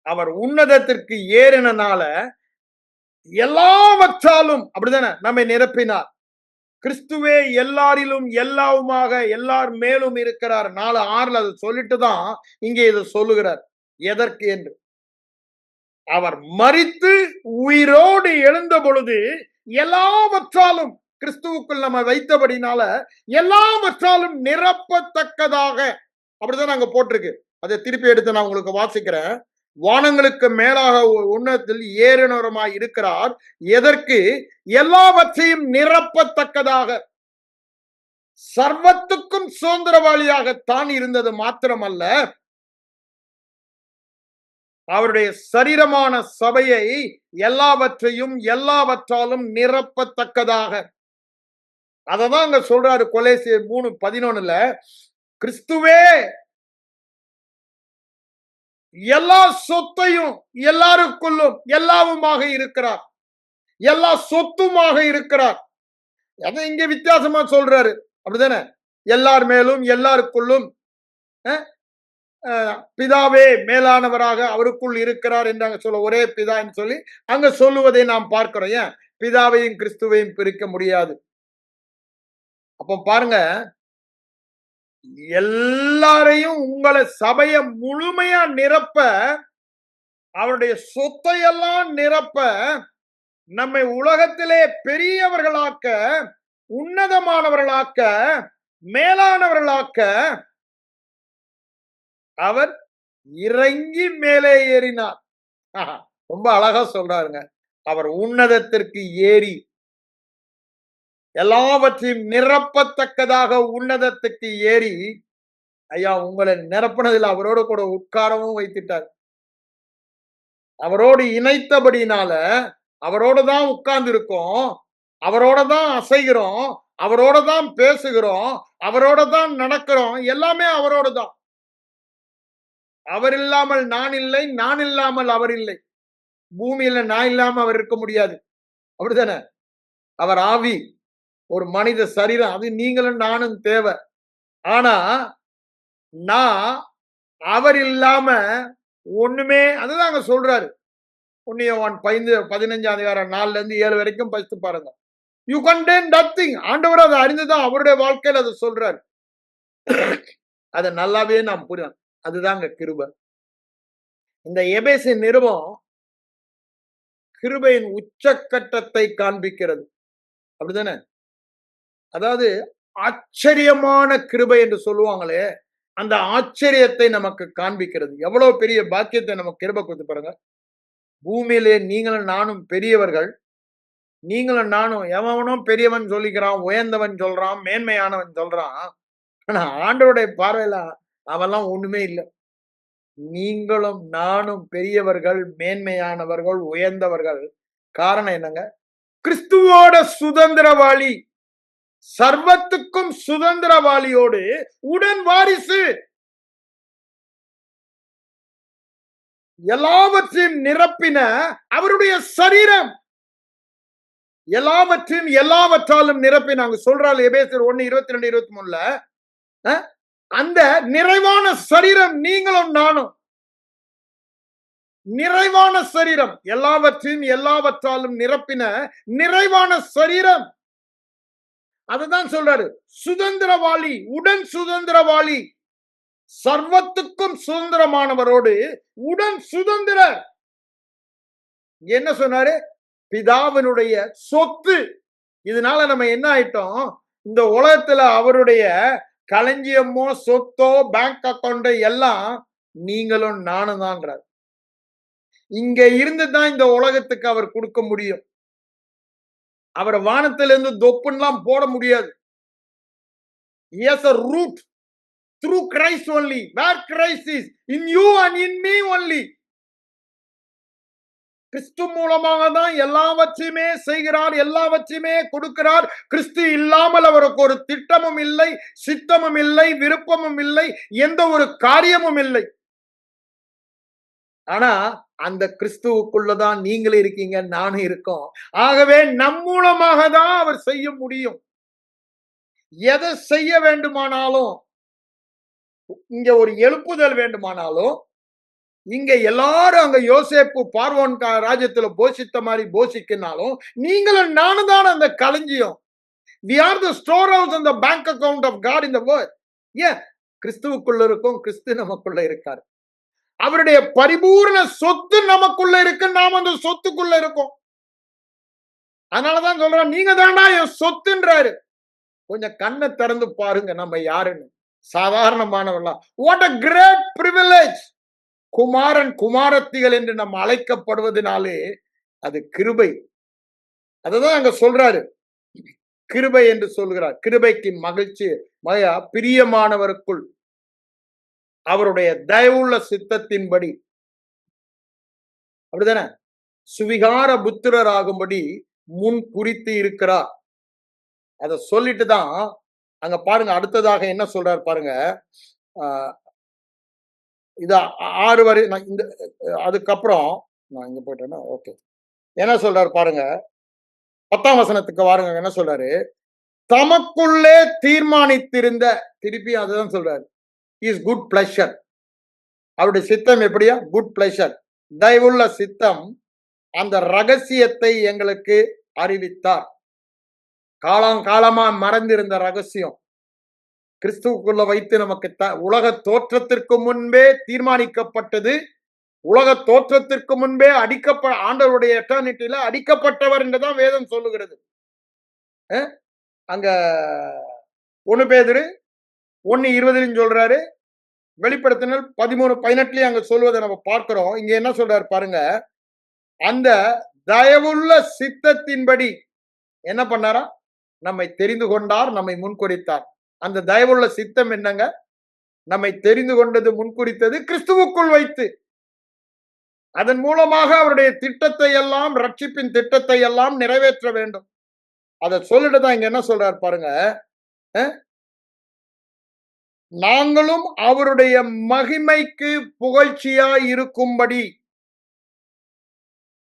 அவர் உன்னதத்திற்கு ஏறினால எல்லாவற்றாலும், அப்படிதானே, நம்மை நிரப்பினார். கிறிஸ்துவே எல்லாரிலும் எல்லாவுமாக எல்லார் மேலும் இருக்கிறார். 4:6 அது சொல்லிட்டு தான் இங்கே இதை சொல்லுகிறார். எதற்கு என்று? அவர் மரித்து உயிரோடு எழுந்த பொழுது எல்லாவற்றாலும் கிறிஸ்துவுக்குள் நம்ம வைத்தபடினால எல்லாவற்றாலும் நிரப்பத்தக்கதாக, அப்படிதான் நாங்க போட்டிருக்கு. அதை திருப்பி எடுத்து நான் உங்களுக்கு வாசிக்கிறேன். வானங்களுக்கு மேலாக உன்னதத்தில் ஏறினவருமாய் இருக்கிறார். எதற்கு? எல்லாவற்றையும் நிரப்பத்தக்கதாக. சர்வத்துக்கும் சுதந்திரவாளியாகத்தான் இருந்தது மாத்திரமல்ல, அவருடைய சரீரமான சபையை எல்லாவற்றையும் எல்லாவற்றாலும் நிரப்பத்தக்கதாக. அததான் அங்க சொல்றாரு கொலோசியர் 3:11. கிறிஸ்துவே எல்லா சொத்தையும் எல்லாருக்குள்ளும் எல்லாவுமாக இருக்கிறார். எல்லா சொத்துமாக இருக்கிறார். அதை இங்க வித்தியாசமா சொல்றாரு. அப்படிதானே? எல்லார் மேலும் எல்லாருக்குள்ளும் பிதாவே மேலானவராக அவருக்குள் இருக்கிறார் என்று அங்க சொல்ல, ஒரே பிதான்னு சொல்லி அங்க சொல்லுவதை நாம் பார்க்கிறோம். ஏன்? பிதாவையும் கிறிஸ்துவையும் பிரிக்க முடியாது. அப்போ பாருங்க, எல்லாரையும், உங்களை சபையை முழுமையா நிரப்ப, அவருடைய சொத்தையெல்லாம் நிரப்ப, நம்மை உலகத்திலே பெரியவர்களாக்க, உன்னதமானவர்களாக்க, மேலானவர்களாக்க அவர் இறங்கி மேலே ஏறினார். ரொம்ப அழகா சொல்றாருங்க. அவர் உன்னதத்திற்கு ஏறி எல்லாவற்றையும் நிரப்பத்தக்கதாக உன்னதத்துக்கு ஏறி, ஐயா உங்களை நிரப்பினதில் அவரோடு கூட உட்காரவும் வைத்துட்டார். அவரோடு இணைத்தபடினால அவரோட தான் உட்கார்ந்து இருக்கோம், அவரோட தான் அசைகிறோம், அவரோட தான் பேசுகிறோம், அவரோட தான் நடக்கிறோம். எல்லாமே அவரோடு தான். அவர் இல்லாமல் நான் இல்லை, நான் இல்லாமல் அவர் இல்லை. பூமியில நான் இல்லாம அவர் இருக்க முடியாது. அப்படித்தானே? அவர் ஆவி, ஒரு மனித சரீரம். அது நீங்களும் நானும் தேவை. ஆனா நான் அவர் இல்லாம ஒண்ணுமே, அதுதான் அங்க சொல்றாரு. 1 யோவான் 15 அதிகாரம் 4ல இருந்து 7 வரைக்கும் படித்து பாருங்க. You contain nothing. ஆண்டவர் அதை அறிந்துதான் அவருடைய வாழ்க்கையில் அதை சொல்றாரு. அதை நல்லாவே நாம் புரியும். அதுதாங்க கிருபை. இந்த எபேசு நிருபம் கிருபையின் உச்சக்கட்டத்தை காண்பிக்கிறது. அப்படிதானே? அதாவது ஆச்சரியமான கிருபை என்று சொல்லுவாங்களே, அந்த ஆச்சரியத்தை நமக்கு காண்பிக்கிறது. எவ்வளவு பெரிய பாக்கியத்தை நமக்கு கிருபை கொடுத்து பாருங்க. பூமியிலே நீங்களும் நானும் பெரியவர்கள். நீங்களும் நானும், எவனும் பெரியவன் சொல்லிக்கிறான், உயர்ந்தவன் சொல்றான், மேன்மையானவன் சொல்றான். ஆனா ஆண்டவருடைய பார்வையில அவெல்லாம் ஒண்ணுமே இல்லை. நீங்களும் நானும் பெரியவர்கள், மேன்மையானவர்கள், உயர்ந்தவர்கள். காரணம் என்னங்க? கிறிஸ்துவோட சுதந்திரவாளி, சர்வத்துக்கும் சுதந்திரவாளியோடு உடன் வாரிசு. எல்லாவற்றையும் நிரப்பின அவருடைய சரீரம். எல்லாவற்றையும் எல்லாவற்றாலும் நிரப்பினாங்க சொல்றாள் எபேசியர் 1:22-23. அந்த நிறைவான சரீரம் நீங்களும் நானும். நிறைவான சரீரம், எல்லாவற்றையும் எல்லாவற்றாலும் நிரப்பின நிறைவான சரீரம். அதுதான் சொல்றாரு. சுதந்திரவாளி, உடன் சுதந்திரவாளி, சர்வத்துக்கும் சுதந்திரமானவரோடு உடன் சுதந்திர. என்ன சொன்னாரு? பிதாவினுடைய சொத்து. இதனால நம்ம என்ன ஆயிட்டோம்? இந்த உலகத்துல அவருடைய களஞ்சியமோ சொத்தோ பேங்க் அக்கௌண்ட் எல்லாம் நீங்களும் நானும் தான்ங்கிறார். இங்க இருந்துதான் இந்த உலகத்துக்கு அவர் கொடுக்க முடியும். அவர் வானத்திலிருந்து தொப்புலாம் போட முடியாது. He has a root through Christ only. Where Christ is in you and in me only. கிறிஸ்து மூலமாக தான் எல்லாவற்றையுமே செய்கிறார், எல்லாவற்றையுமே கொடுக்கிறார். கிறிஸ்து இல்லாமல் அவருக்கு ஒரு திட்டமும் இல்லை, சித்தமும் இல்லை, விருப்பமும் இல்லை, எந்த ஒரு காரியமும் இல்லை. ஆனா அந்த கிறிஸ்துவுக்குள்ளதான் நீங்களும் இருக்கீங்க, நானும் இருக்கோம். ஆகவே நம் மூலமாக தான் அவர் செய்ய முடியும். எதை செய்ய வேண்டுமானாலும், இங்க ஒரு எழுப்புதல் வேண்டுமானாலும், இங்க எல்லாரும் அங்க யோசேப்பு பார்வோன் ராஜ்யத்துல போஷித்த மாதிரி போஷிக்கினாலும், நீங்களும் நானும் தான் அந்த களஞ்சியம். We are the storehouse and the bank account of God in the world. ஏன் கிறிஸ்துவுக்குள்ள இருக்கும், கிறிஸ்து நமக்குள்ள இருக்காரு. அவருடைய பரிபூர்ண சொத்து நமக்குள்ள இருக்கு, நாம அந்த சொத்துக்குள்ள இருக்கோம். அதனாலதான் சொல்றேன், நீங்க தாண்டா என் சொத்துன்றாரு. கொஞ்சம் கண்ணை திறந்து பாருங்க நம்ம யாருன்னு. சாதாரணமானவர்களா? What a great privilege. குமாரன் குமாரத்திகள் என்று நம்ம அழைக்கப்படுவதனாலே அது கிருபை. அததான் அங்க சொல்றாரு, கிருபை என்று சொல்கிறார். கிருபைக்கு மகிழ்ச்சி பிரியமானவருக்குள் அவருடைய தயவுள்ள சித்தத்தின்படி, அப்படிதானே, சுவிகார புத்திரராகும்படி முன் குறித்து இருக்கிறார். அத சொல்லிட்டு தான் அங்க பாருங்க, அடுத்ததாக என்ன சொல்றாரு பாருங்க. இது 6 வரை இந்த அதுக்கப்புறம் நான் இங்க போயிட்டேன்னா ஓகே. என்ன சொல்றாரு பாருங்க, 10ஆம் வசனத்துக்கு வாருங்க. என்ன சொல்றாரு? தமக்குள்ளே தீர்மானித்திருந்த, திருப்பி அதுதான் சொல்றாரு, இஸ் குட் பிளஷர். அவருடைய சித்தம் எப்படியா? குட் பிளஷர், தயவுள்ள சித்தம். அந்த ரகசியத்தை எங்களுக்கு அறிவித்தார். காலமா மறந்திருந்த ரகசியம் கிறிஸ்துவுக்குள்ள வைத்து நமக்கு உலக தோற்றத்திற்கு முன்பே தீர்மானிக்கப்பட்டது. உலக தோற்றத்திற்கு முன்பே ஆண்டவருடைய எட்டர்னிட்டியில அடிக்கப்பட்டவர் என்றுதான் வேதம் சொல்லுகிறது. அங்க 1 பேதுரு 1:20 சொல்றாரு. வெளிப்படுத்தினல் 13:18 அங்க சொல்வதை நம்ம பார்க்கிறோம். இங்க என்ன சொல்றாரு பாருங்க, அந்த தயவுள்ள சித்தத்தின்படி என்ன பண்ணாரா? நம்மை தெரிந்து கொண்டார், நம்மை முன்குறித்தார். அந்த தயவுள்ள சித்தம் என்னங்க? நம்மை தெரிந்து கொண்டது, முன்குறித்தது கிறிஸ்துவுக்குள் வைத்து. அதன் மூலமாக அவருடைய திட்டத்தை எல்லாம், ரட்சிப்பின் திட்டத்தை எல்லாம் நிறைவேற்ற வேண்டும். அதை சொல்லிட்டு தான் இங்க என்ன சொல்றாரு பாருங்க, நாங்களும் அவருடைய மகிமைக்கு புகழ்ச்சியாய் இருக்கும்படி,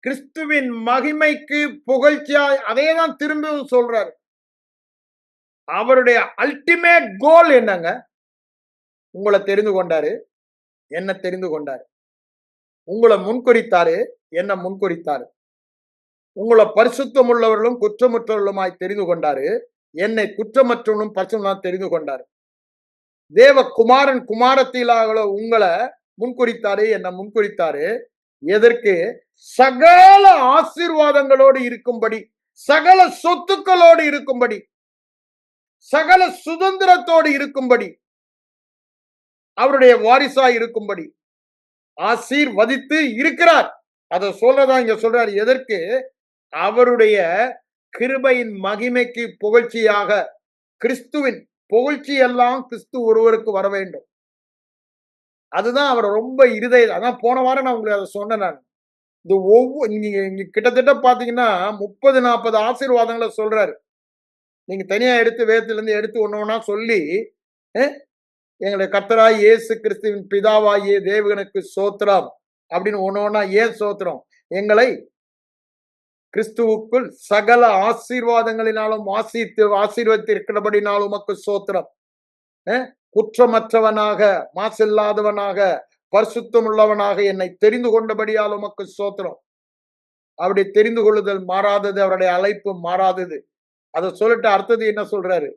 கிறிஸ்துவின் மகிமைக்கு புகழ்ச்சியாய், அதே தான் திரும்பவும் சொல்றாரு. அவருடைய அல்டிமேட் கோல் என்னங்க? உங்களை தெரிந்து கொண்டாரு, என்ன தெரிந்து கொண்டாரு, உங்களை முன்குறித்தாரு, என்ன முன்குறித்தாரு, உங்களை பரிசுத்தம் உள்ளவர்களும் குற்றமற்றவர்களுமாய் தெரிந்து கொண்டாரு, என்னை குற்றமற்றவனும் பரிசுத்தமாக தெரிந்து கொண்டாரு. தேவ குமாரன் குமாரத்திலாக உங்களை முன்குறித்தாரு, என்ன முன்குறித்தாரு. எதற்கு? சகல ஆசீர்வாதங்களோடு இருக்கும்படி, சகல சொத்துக்களோடு இருக்கும்படி, சகல சுதந்திரத்தோடு இருக்கும்படி, அவருடைய வாரிசாய் இருக்கும்படி ஆசீர்வதித்து இருக்கிறார். அதை சொல்லதான் இங்க சொல்றாரு. எதற்கு? அவருடைய கிருபையின் மகிமைக்கு புகழ்ச்சியாக. கிறிஸ்துவின் புகழ்ச்சி எல்லாம் கிறிஸ்து ஒருவருக்கு வர வேண்டும். அதுதான் அவர் ரொம்ப அதான் போன வாரம் நான் உங்களுக்கு அதை சொன்னேன். நான் இந்த நீங்க கிட்டத்தட்ட பாத்தீங்கன்னா 30-40 ஆசீர்வாதங்களை சொல்றாரு. நீங்க தனியா எடுத்து வேதத்திலிருந்து எடுத்து ஒண்ணா சொல்லி, எங்களுடைய கர்த்தராய் இயேசு கிறிஸ்துவின் பிதாவாகிய தேவனுக்கு சோத்திரம் அப்படின்னு ஒண்ணா. ஏன் சோத்திரம்? எங்களை கிறிஸ்துவுக்குள் சகல ஆசீர்வாதங்களினாலும் ஆசீர்வதித்து இருக்கிறபடினாலும் உமக்கு சோத்திரம். குற்றமற்றவனாக, மாசில்லாதவனாக, பரிசுத்தம் உள்ளவனாக என்னை தெரிந்து கொண்டபடியால் உமக்கு சோத்திரம். அவருடைய தெரிந்து கொள்ளுதல் மாறாதது, அவருடைய அழைப்பு மாறாதது. அதை சொல்லிட்டு அடுத்தது என்ன சொல்றாரு?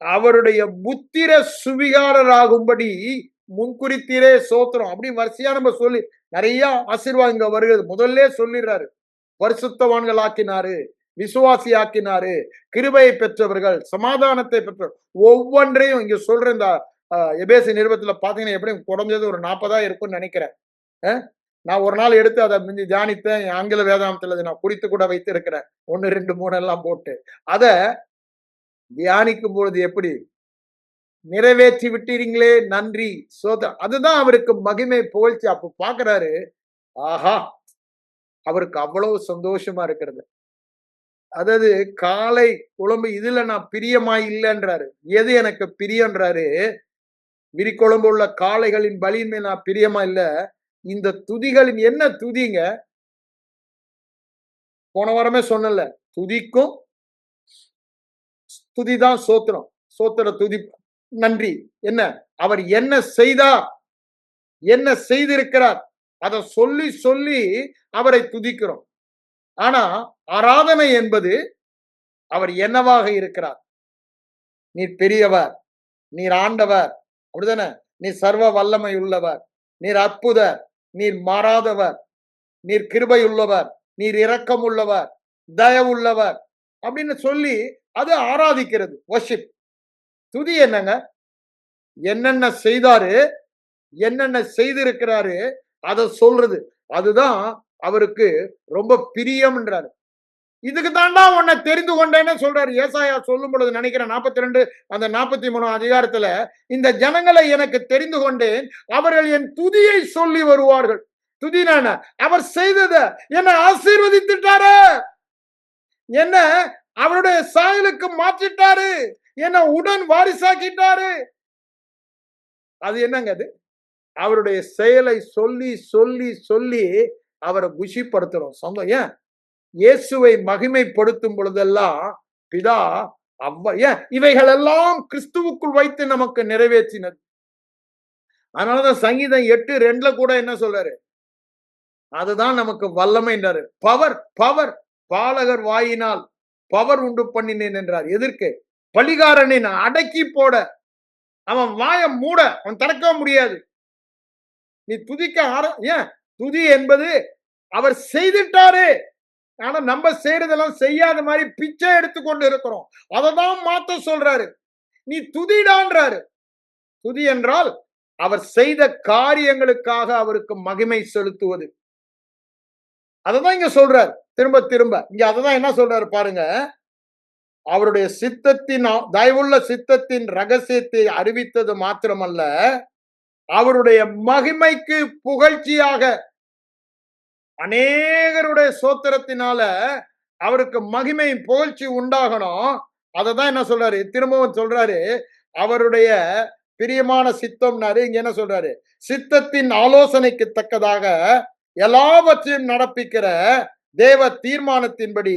அவருடைய புத்திர சுவிகாரராகும்படி முன்குறித்தீரே சோத்திரம். அப்படி வரிசையா நம்ம சொல்லி நிறைய ஆசீர்வாதம் இங்க வருகிறது. முதல்ல சொல்லிடுறாரு, பரிசுத்தவான்கள் ஆக்கினாரு, விசுவாசி ஆக்கினாரு, கிருபையை பெற்றவர்கள், சமாதானத்தை பெற்றவர்கள், ஒவ்வொன்றையும் இங்க சொல்ற இந்த எபேசு நிருபத்துல பாத்தீங்கன்னா எப்படி குறைஞ்சது ஒரு 40 இருக்கும்னு நினைக்கிறேன். நான் ஒரு நாள் எடுத்து அதை தியானித்தேன். ஆங்கில வேதாந்தத்துல நான் குறித்து கூட வைத்து இருக்கிறேன். 1, 2, 3 எல்லாம் போட்டு அதை தியானிக்கும் பொழுது எப்படி நிறைவேற்றி விட்டீங்களே, நன்றி சோதரம். அதுதான் அவருக்கு மகிமை புகழ்ச்சி. அப்ப பாக்குறாரு, ஆஹா, அவருக்கு அவ்வளவு சந்தோஷமா இருக்கிறது. அதாவது காலை குழம்பு இதுல நான் பிரியமா இல்லைன்றாரு. எது எனக்கு பிரியன்றாரு? விரிக்குழம்பு உள்ள காளைகளின் பலியின் மேல் நான் பிரியமா இல்ல. இந்த துதிகளின் என்ன துதிங்க? போன வாரமே சொன்னல, துதிக்கும் துதிதான் சோத்திரம். சோத்திர துதி, நன்றி. என்ன அவர் என்ன செய்தார், என்ன செய்திருக்கிறார், அதை சொல்லி சொல்லி அவரை துதிக்கிறோம். ஆனா ஆராதனை என்பது அவர் என்னவாக இருக்கிறார். நீர் பெரியவர், நீர் ஆண்டவர், அப்படிதானே? நீர் சர்வ வல்லமை உள்ளவர், நீர் அற்புதர், நீர் மாறாதவர், நீர் கிருபை உள்ளவர், நீர் இரக்கம் உள்ளவர், தயவுள்ளவர் அப்படின்னு சொல்லி அது ஆராதிக்கிறது. வர்ஷிப். துதி என்னங்க? என்னென்ன செய்தாரு, என்னென்ன செய்திருக்கிறாரு, அதை சொல்றது. அதுதான் அவருக்கு ரொம்ப பிரியம்ன்றாரு. இதுக்கு தாண்டா உன்னை தெரிந்து கொண்டேன்னு சொல்றாரு. ஏசாயா சொல்லும் பொழுது நினைக்கிறேன் 42 அந்த 43 அதிகாரத்துல, இந்த ஜனங்களை எனக்கு தெரிந்து கொண்டேன், அவர்கள் என் துதியை சொல்லி வருவார்கள். துதினான அவர் செய்தத என்ன ஆசீர்வதித்துட்டாரு, என்ன அவருடைய சாயலுக்கு மாற்றிட்டாரு, என்ன உடன் வாரிசாக்கிட்டாரு. அது என்னங்க? அது அவருடைய செயலை சொல்லி சொல்லி சொல்லி அவரை குஷிப்படுத்துறோம். சொந்தம். ஏன் இயேசுவை மகிமைப்படுத்தும் பொழுதெல்லாம் பிதா ஏன் இவைகள் எல்லாம் கிறிஸ்துவுக்குள் வைத்து நமக்கு நிறைவேற்றினது. அதனாலதான் சங்கீதம் 8:2 கூட என்ன சொல்றாரு? அதுதான் நமக்கு வல்லமைன்றாரு. பவர் பவர் பாலகர் வாயினால் பவர் உண்டு பண்ணினேன் என்றார். எதற்கு? பலிகாரனை அடக்கி போட. அவன் வாய மூட, அவன் திறக்க முடியாது. நீ துதிக்க ஏன் துதி என்பது அவர் செய்துட்டாரு. ஆனா நம்ம செய்யறதெல்லாம் செய்யாத மாதிரி பிச்சை எடுத்துக்கொண்டு இருக்கிறோம். அததான் மாத்த சொல்றாரு. நீ துதிடான்றாரு. துதி என்றால் அவர் செய்த காரியங்களுக்காக அவருக்கு மகிமை செலுத்துவது. அததான் இங்க சொல்றாரு திரும்ப திரும்ப. இங்க அததான் என்ன சொல்றாரு பாருங்க. அவருடைய சித்தத்தின் தயவுள்ள சித்தத்தின் ரகசியத்தை அறிவித்தது மாத்திரமல்ல, அவருடைய மகிமைக்கு புகழ்ச்சியாக அநேகருடைய சோத்திரத்தினால அவருக்கு மகிமை புகழ்ச்சி உண்டாகணும். அததான் என்ன சொல்றாரு, திரும்பவும் சொல்றாரு, அவருடைய பிரியமான சித்தம்னாரு. இங்க என்ன சொல்றாரு? சித்தத்தின் ஆலோசனைக்கு தக்கதாக எல்லாவற்றையும் நடப்பிக்கிற தேவ தீர்மானத்தின்படி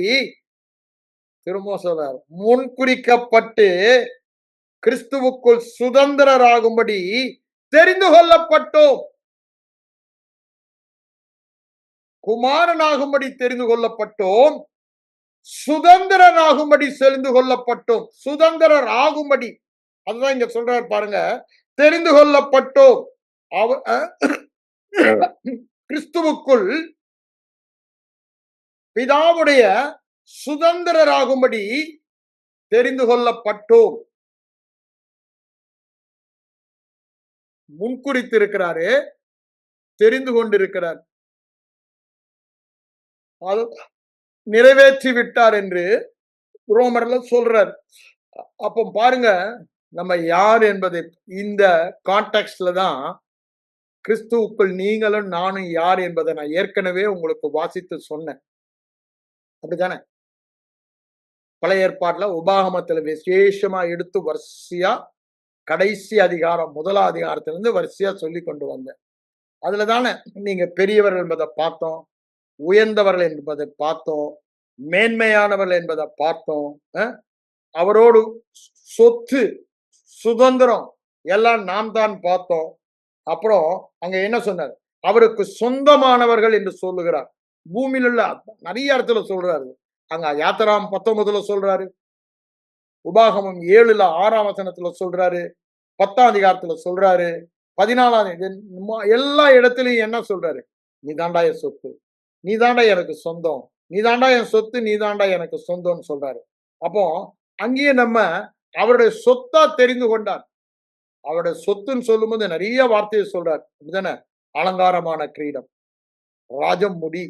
திரும்ப சொல்றார், முன்குறிக்கப்பட்டு கிறிஸ்துவுக்குள் சுதந்திரராகும்படி தெரிந்து கொள்ளப்பட்டோம். குமாரனாகும்படி தெரிந்து கொள்ளப்பட்டோம், சுதந்திரனாகும்படி தெரிந்து கொள்ளப்பட்டோம். சுதந்திரர் ஆகும்படி, அதுதான் இங்க சொல்றாரு பாருங்க. தெரிந்து கொள்ளப்பட்டோம், கிறிஸ்துவுக்குள் பிதாவுடைய சுதந்திரராகும்படி தெரிந்து கொள்ளப்பட்டோம். முன்குறித்திருக்கிறாரு, தெரிந்து கொண்டிருக்கிறார், நிறைவேற்றி விட்டார் என்று ரோமர்ல சொல்றார். அப்போ பாருங்க, நம்ம யார் என்பதை இந்த கான்டெக்ட்ல தான் கிறிஸ்துவுக்குள் நீங்களும் நானும் யார் என்பதை நான் ஏற்கனவே உங்களுக்கு வாசித்து சொன்னேன். அப்படித்தானே? பழைய ஏற்பாட்டுல உபாகமத்துல விசேஷமா எடுத்து வரிசையா கடைசி அதிகாரம் 1 அதிகாரத்திலிருந்து வரிசையா சொல்லி கொண்டு வந்தேன். அதுல தானே நீங்க பெரியவர்கள் என்பதை பார்த்தோம், உயர்ந்தவர்கள் என்பதை பார்த்தோம், மேன்மையானவர்கள் என்பதை பார்த்தோம். அவரோடு சொத்து சுதந்திரம் எல்லாம் நாம் தான் பார்த்தோம். அப்புறம் அங்க என்ன சொன்னார்? அவருக்கு சொந்தமானவர்கள் என்று சொல்லுகிறார். பூமியில் உள்ள நிறைய இடத்துல சொல்றாரு. அங்க யாத்திராம் 19 சொல்றாரு, உபாகமம் 7 6ஆம் வசனத்துல சொல்றாரு, 10ஆம் அதிகாரத்துல சொல்றாரு, 14ஆம் எல்லா இடத்துலயும் என்ன சொல்றாரு? நீ தாண்டா என் சொத்து, நீ தாண்டா எனக்கு சொந்தம், நீ தாண்டா என் சொத்து, நீ தாண்டா எனக்கு சொந்தம்னு சொல்றாரு. அப்போ அங்கேயே நம்ம அவருடைய சொத்தா தெரிந்து கொண்டார். அவருடைய சொத்துன்னு சொல்லும் போது நிறைய வார்த்தையை சொல்றாரு. அப்படிதானே? அலங்காரமான கிரீடம், ராஜம் முடி,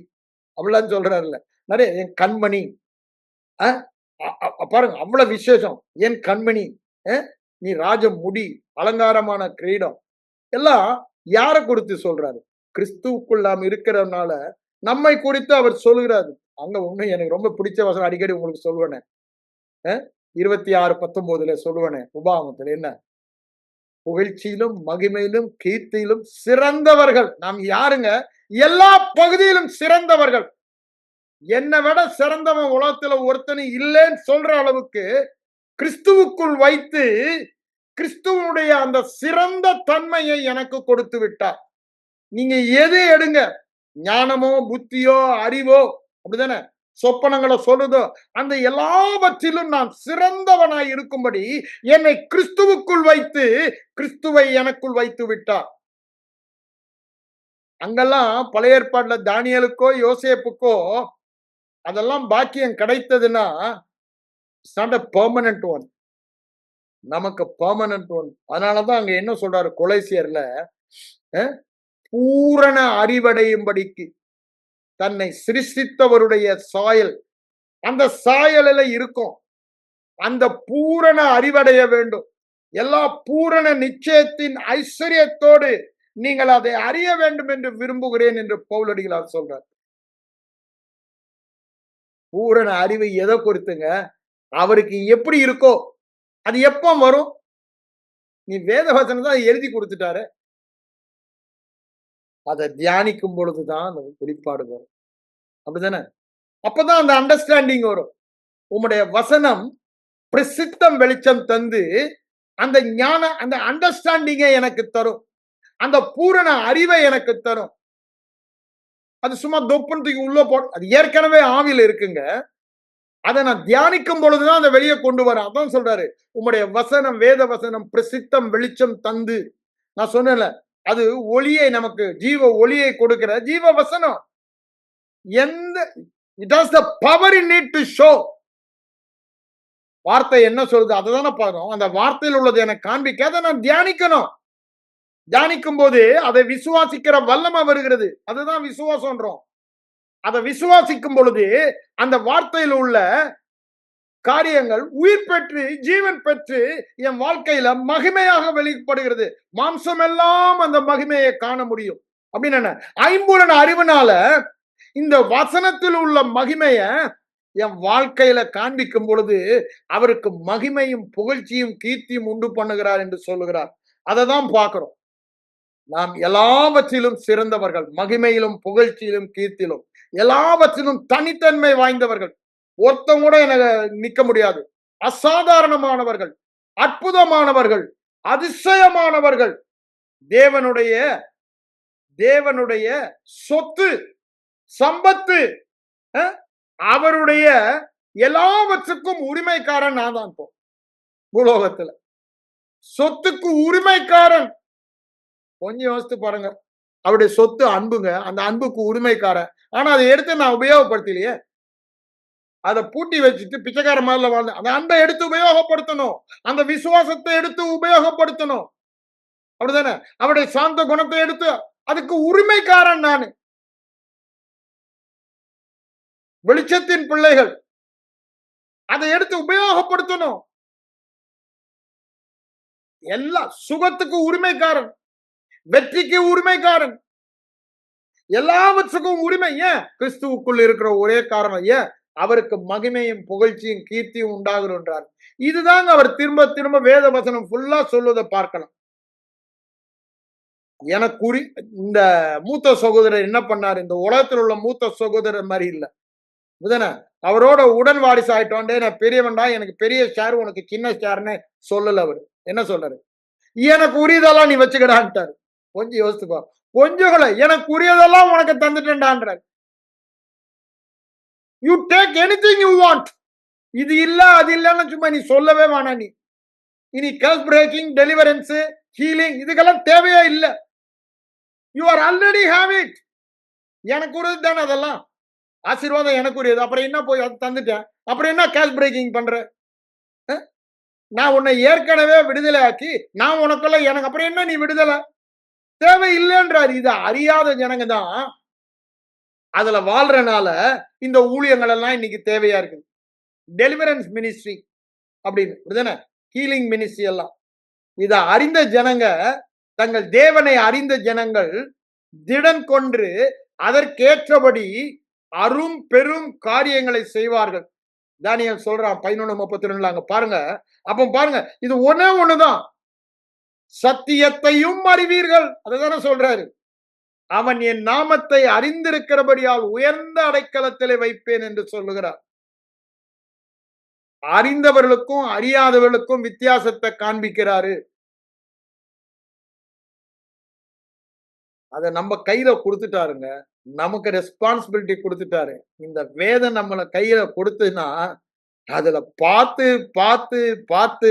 அப்படிலாம் சொல்றாருல்ல. நிறைய என் கண்மணி, பாருங்க, அவ்வளவு விசேஷம். என் கண்மணி, நீ ராஜ முடி, அலங்காரமான கிரீடம் எல்லாம் யார குறித்து சொல்றாரு? கிறிஸ்துவுக்குள் நாம் இருக்கிறதுனால நம்மை குறித்து அவர் சொல்லுகிறாரு. அங்க ஒண்ணு எனக்கு ரொம்ப பிடிச்ச வசனம் அடிக்கடி உங்களுக்கு சொல்லுவேனே. 26:19 சொல்லுவேனே உபாகமத்துல என்ன? புகழ்ச்சியிலும் மகிமையிலும் கீர்த்தியிலும் சிறந்தவர்கள் நாம் யாருங்க? எல்லா பகுதியிலும் சிறந்தவர்கள். என்னை விட சிறந்தவன் உலகத்துல ஒருத்தனும் இல்லைன்னு சொல்ற அளவுக்கு கிறிஸ்துவுக்குள் வைத்து கிறிஸ்துவனுடைய அந்த சிறந்த தன்மையை எனக்கு கொடுத்து விட்டார். நீங்க எது எடுங்க, ஞானமோ புத்தியோ அறிவோ அப்படிதானே, சொப்பனங்களை சொல்லுதோ, அந்த எல்லாவற்றிலும் நான் சிறந்தவனாய் இருக்கும்படி என்னை கிறிஸ்துவுக்குள் வைத்து கிறிஸ்துவை எனக்குள் வைத்து விட்டார். அங்கெல்லாம் பழைய ஏற்பாடுல தானியலுக்கோ யோசேப்புக்கோ அதெல்லாம் பாக்கியம் கிடைத்ததுன்னா it's not a permanent one. நமக்கு பெர்மனன்ட் ஒன். அதனாலதான் அங்க என்ன சொல்றாரு கொலைசியர்ல, பூரண அறிவடையும்படிக்கு தன்னை சிருஷ்டித்தவருடைய சாயல் அந்த சாயலில் இருக்கும். அந்த பூரண அறிவடைய வேண்டும். எல்லா பூரண நிச்சயத்தின் ஐஸ்வர்யத்தோடு நீங்கள் அதை அறிய வேண்டும் என்று விரும்புகிறேன் என்று பவுலடிகளார் சொல்றார். பூரண அறிவு எதை பொறுத்துங்க? அவருக்கு எப்படி இருக்கோ அது எப்ப வரும்? நீ வேத வசனம் தான் எழுதி கொடுத்துட்டாரு. அதை தியானிக்கும் பொழுதுதான் அந்த வெளிப்பாடு வரும். அப்படிதானே? அப்பதான் அந்த அண்டர்ஸ்டாண்டிங் வரும். உம்முடைய வசனம் பிரசித்தம் வெளிச்சம் தந்து அந்த ஞான அந்த அண்டர்ஸ்டாண்டிங்கை எனக்கு தரும். அந்த பூரண அறிவை எனக்கு தரும். அது சும்மா தொப்புன்னு உள்ள போ, அது ஏற்கனவே ஆவியில் இருக்குங்க. அதை நான் தியானிக்கும் பொழுதுதான் அதை வெளியே கொண்டு வர. அதான் சொல்றாரு, உம்முடைய வசனம் வேத வசனம் பிரசித்தம் வெளிச்சம் தந்து. நான் சொன்னேன்ல, அது ஒளியை நமக்கு ஜீவ ஒளியை கொடுக்கிற ஜீவ வசனம். எந்த it has the power in it to show. வார்த்தை என்ன சொல்லுது அதை தானே பார்க்கணும். அந்த வார்த்தையில் உள்ளது எனக்கு காண்பிக்க அதை நான் தியானிக்கணும். தியானிக்கும் போது அதை விசுவாசிக்கிற வல்லமை வருகிறது. அதுதான் விசுவாசம்ன்றோம். அதை விசுவாசிக்கும் பொழுது அந்த வார்த்தையில் உள்ள காரியங்கள் உயிர் பெற்று ஜீவன் பெற்று என் வாழ்க்கையில மகிமையாக வெளிப்படுகிறது. மாம்சம் எல்லாம் அந்த மகிமையை காண முடியும். அப்படின்னு என்ன, ஐம்புலன் அறிவுனால இந்த வசனத்தில் உள்ள மகிமைய என் வாழ்க்கையில காண்பிக்கும் பொழுது அவருக்கு மகிமையும் புகழ்ச்சியும் கீர்த்தியும் உண்டு பண்ணுகிறார் என்று சொல்லுகிறார். அதை தான் பார்க்கிறோம். நாம் எல்லாவற்றிலும் சிறந்தவர்கள், மகிமையிலும் புகழ்ச்சியிலும் கீர்த்தியிலும் எல்லாவற்றிலும் தனித்தன்மை வாய்ந்தவர்கள். ஒருத்தம் கூட எனக்கு நிக்க முடியாது. அசாதாரணமானவர்கள், அற்புதமானவர்கள், அதிசயமானவர்கள், தேவனுடைய தேவனுடைய சொத்து சம்பத்து, அவருடைய எல்லாவற்றுக்கும் உரிமைக்காரன் நான் தான். இப்போ பூலோகத்துல சொத்துக்கு உரிமைக்காரன். கொஞ்சம் யோசித்து பாருங்க. அவருடைய சொத்து அன்புங்க, அந்த அன்புக்கு உரிமைக்காரன். ஆனா அதை எடுத்து நான் உபயோகப்படுத்தலையே. அதை பூட்டி வச்சுட்டு பிச்சைக்கார மாதிரில வாழ்ந்த அந்த அன்பை எடுத்து உபயோகப்படுத்தணும். அந்த விசுவாசத்தை எடுத்து உபயோகப்படுத்தணும். அப்படிதானே? அவருடைய சாந்த குணத்தை எடுத்து அதுக்கு உரிமைக்காரன் நானு. வெளிச்சத்தின் பிள்ளைகள் அதை எடுத்து உபயோகப்படுத்தணும். எல்லா சுகத்துக்கு உரிமைக்காரன், வெற்றிக்கு உரிமைக்காரன், எல்லாவற்றுக்கும் உரிமை. ஏன்? கிறிஸ்துவுக்குள் இருக்கிற ஒரே காரணம். ஏன்? அவருக்கு மகிமையும் புகழ்ச்சியும் கீர்த்தியும் உண்டாகிறோன்றார். இதுதாங்க அவர் திரும்ப திரும்ப வேத வசனம் ஃபுல்லா சொல்வதை பார்க்கலாம். எனக்கு இந்த மூத்த சகோதரர் என்ன பண்ணார்? இந்த உலகத்தில் உள்ள மூத்த சகோதரர் மாதிரி இல்ல. இதுதானே? அவரோட உடன் வாரிசு ஆயிட்டோண்டே, நான் பெரியவன்டா, எனக்கு பெரிய ஷேர் உனக்கு சின்ன ஷேர்னு சொல்லல. அவரு என்ன சொல்றாரு? எனக்கு உரியதெல்லாம் நீ வச்சுக்கடான்ட்டாரு. கொஞ்சம் யோசிச்சுப்பா. கொஞ்சம் எனக்கு உரியதெல்லாம் உனக்கு தந்துட்டேன்டான்றாரு. You take anything you want. இது இல்ல அது இல்லன்னு சும்மா நீ சொல்லவே வேணாம். நீ இனி கர்ஸ் பிரேக்கிங், டெலிவரன்ஸ், ஹீலிங் இதுக்கெல்லாம் தேவையே இல்ல. You are already have it. எனக்கு உரியது தானே அதெல்லாம். ஆசீர்வாதம் எனக்கு உரியது. அப்புறம் என்ன போய் அது தந்துட்டேன், அப்புறம் என்ன கேஷ் பிரேக்கிங் பண்ற? நான் உன்னை ஏற்கனவே விடுதலை ஆக்கி நான் உனக்குள்ள எனக்கு அப்புறம் என்ன நீ விடுதலை தேவை இல்லைன்றாரு. இதை அறியாத ஜனங்க தான் அதுல வாழ்றனால இந்த ஊழியங்கள் எல்லாம் இன்னைக்கு தேவையா இருக்குது. டெலிவரன்ஸ் மினிஸ்ட்ரி அப்படின்னு, ஹீலிங் மினிஸ்ட்ரி எல்லாம். இத அறிந்த ஜனங்க, தங்கள் தேவனை அறிந்த ஜனங்கள் திடன் கொன்று அதற்கேற்றபடி அரும் பெரும் காரியங்களை செய்வார்கள். தானியேல் சொல்றான் 11:32 அங்க பாருங்க. அப்ப பாருங்க, இது ஒண்ணே ஒண்ணுதான். சத்தியத்தையும் அறிவீர்கள், அதுதானே சொல்றாரு. அவன் என் நாமத்தை அறிந்திருக்கிறபடியால் உயர்ந்த அடைக்கலத்திலே வைப்பேன் என்று சொல்லுகிறார். அறிந்தவர்களுக்கும் அறியாதவர்களுக்கும் வித்தியாசத்தை காண்பிக்கிறாரு. அத நம்ம கையில கொடுத்துட்டாருங்க. நமக்கு ரெஸ்பான்சிபிலிட்டி கொடுத்துட்டாரு. இந்த வேதம் நம்மள கையில கொடுத்துன்னா, அதுல பார்த்து பார்த்து பார்த்து,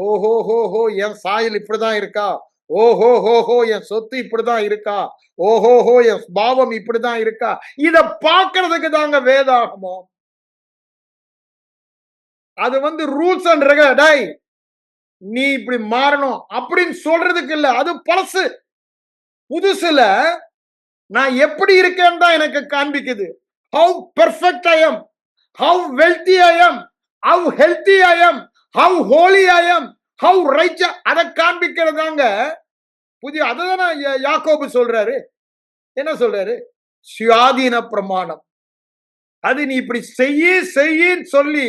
ஓஹோ ஹோ என் சாயல் இப்படிதான் இருக்கா, ஓஹோ ஹோ என் சொத்து இப்படிதான் இருக்கா, ஓஹோ ஹோ என் பாவம் இப்படிதான் இருக்கா, இத பார்க்கறதுக்கு தாங்க வேதாகமம். அது ரூல்ஸ் அண்ட் ரெகுலேஷன், நீ இப்படி மாறணும் அப்படின்னு சொல்றதுக்கு இல்ல. அது பழசு. புதுசுல நான் எப்படி இருக்கேன்னு தான் எனக்கு காண்பிக்குது. how perfect I am, how wealthy I am, how healthy I am, how holy I am, how righteous, அதை காண்பிக்கிறதாங்க புதிய. அதுதானே யாக்கோபு சொல்றாரு. என்ன சொல்றாரு? சுயாதீன பிரமாணம். அது நீ இப்படி செய்யின்னு சொல்லி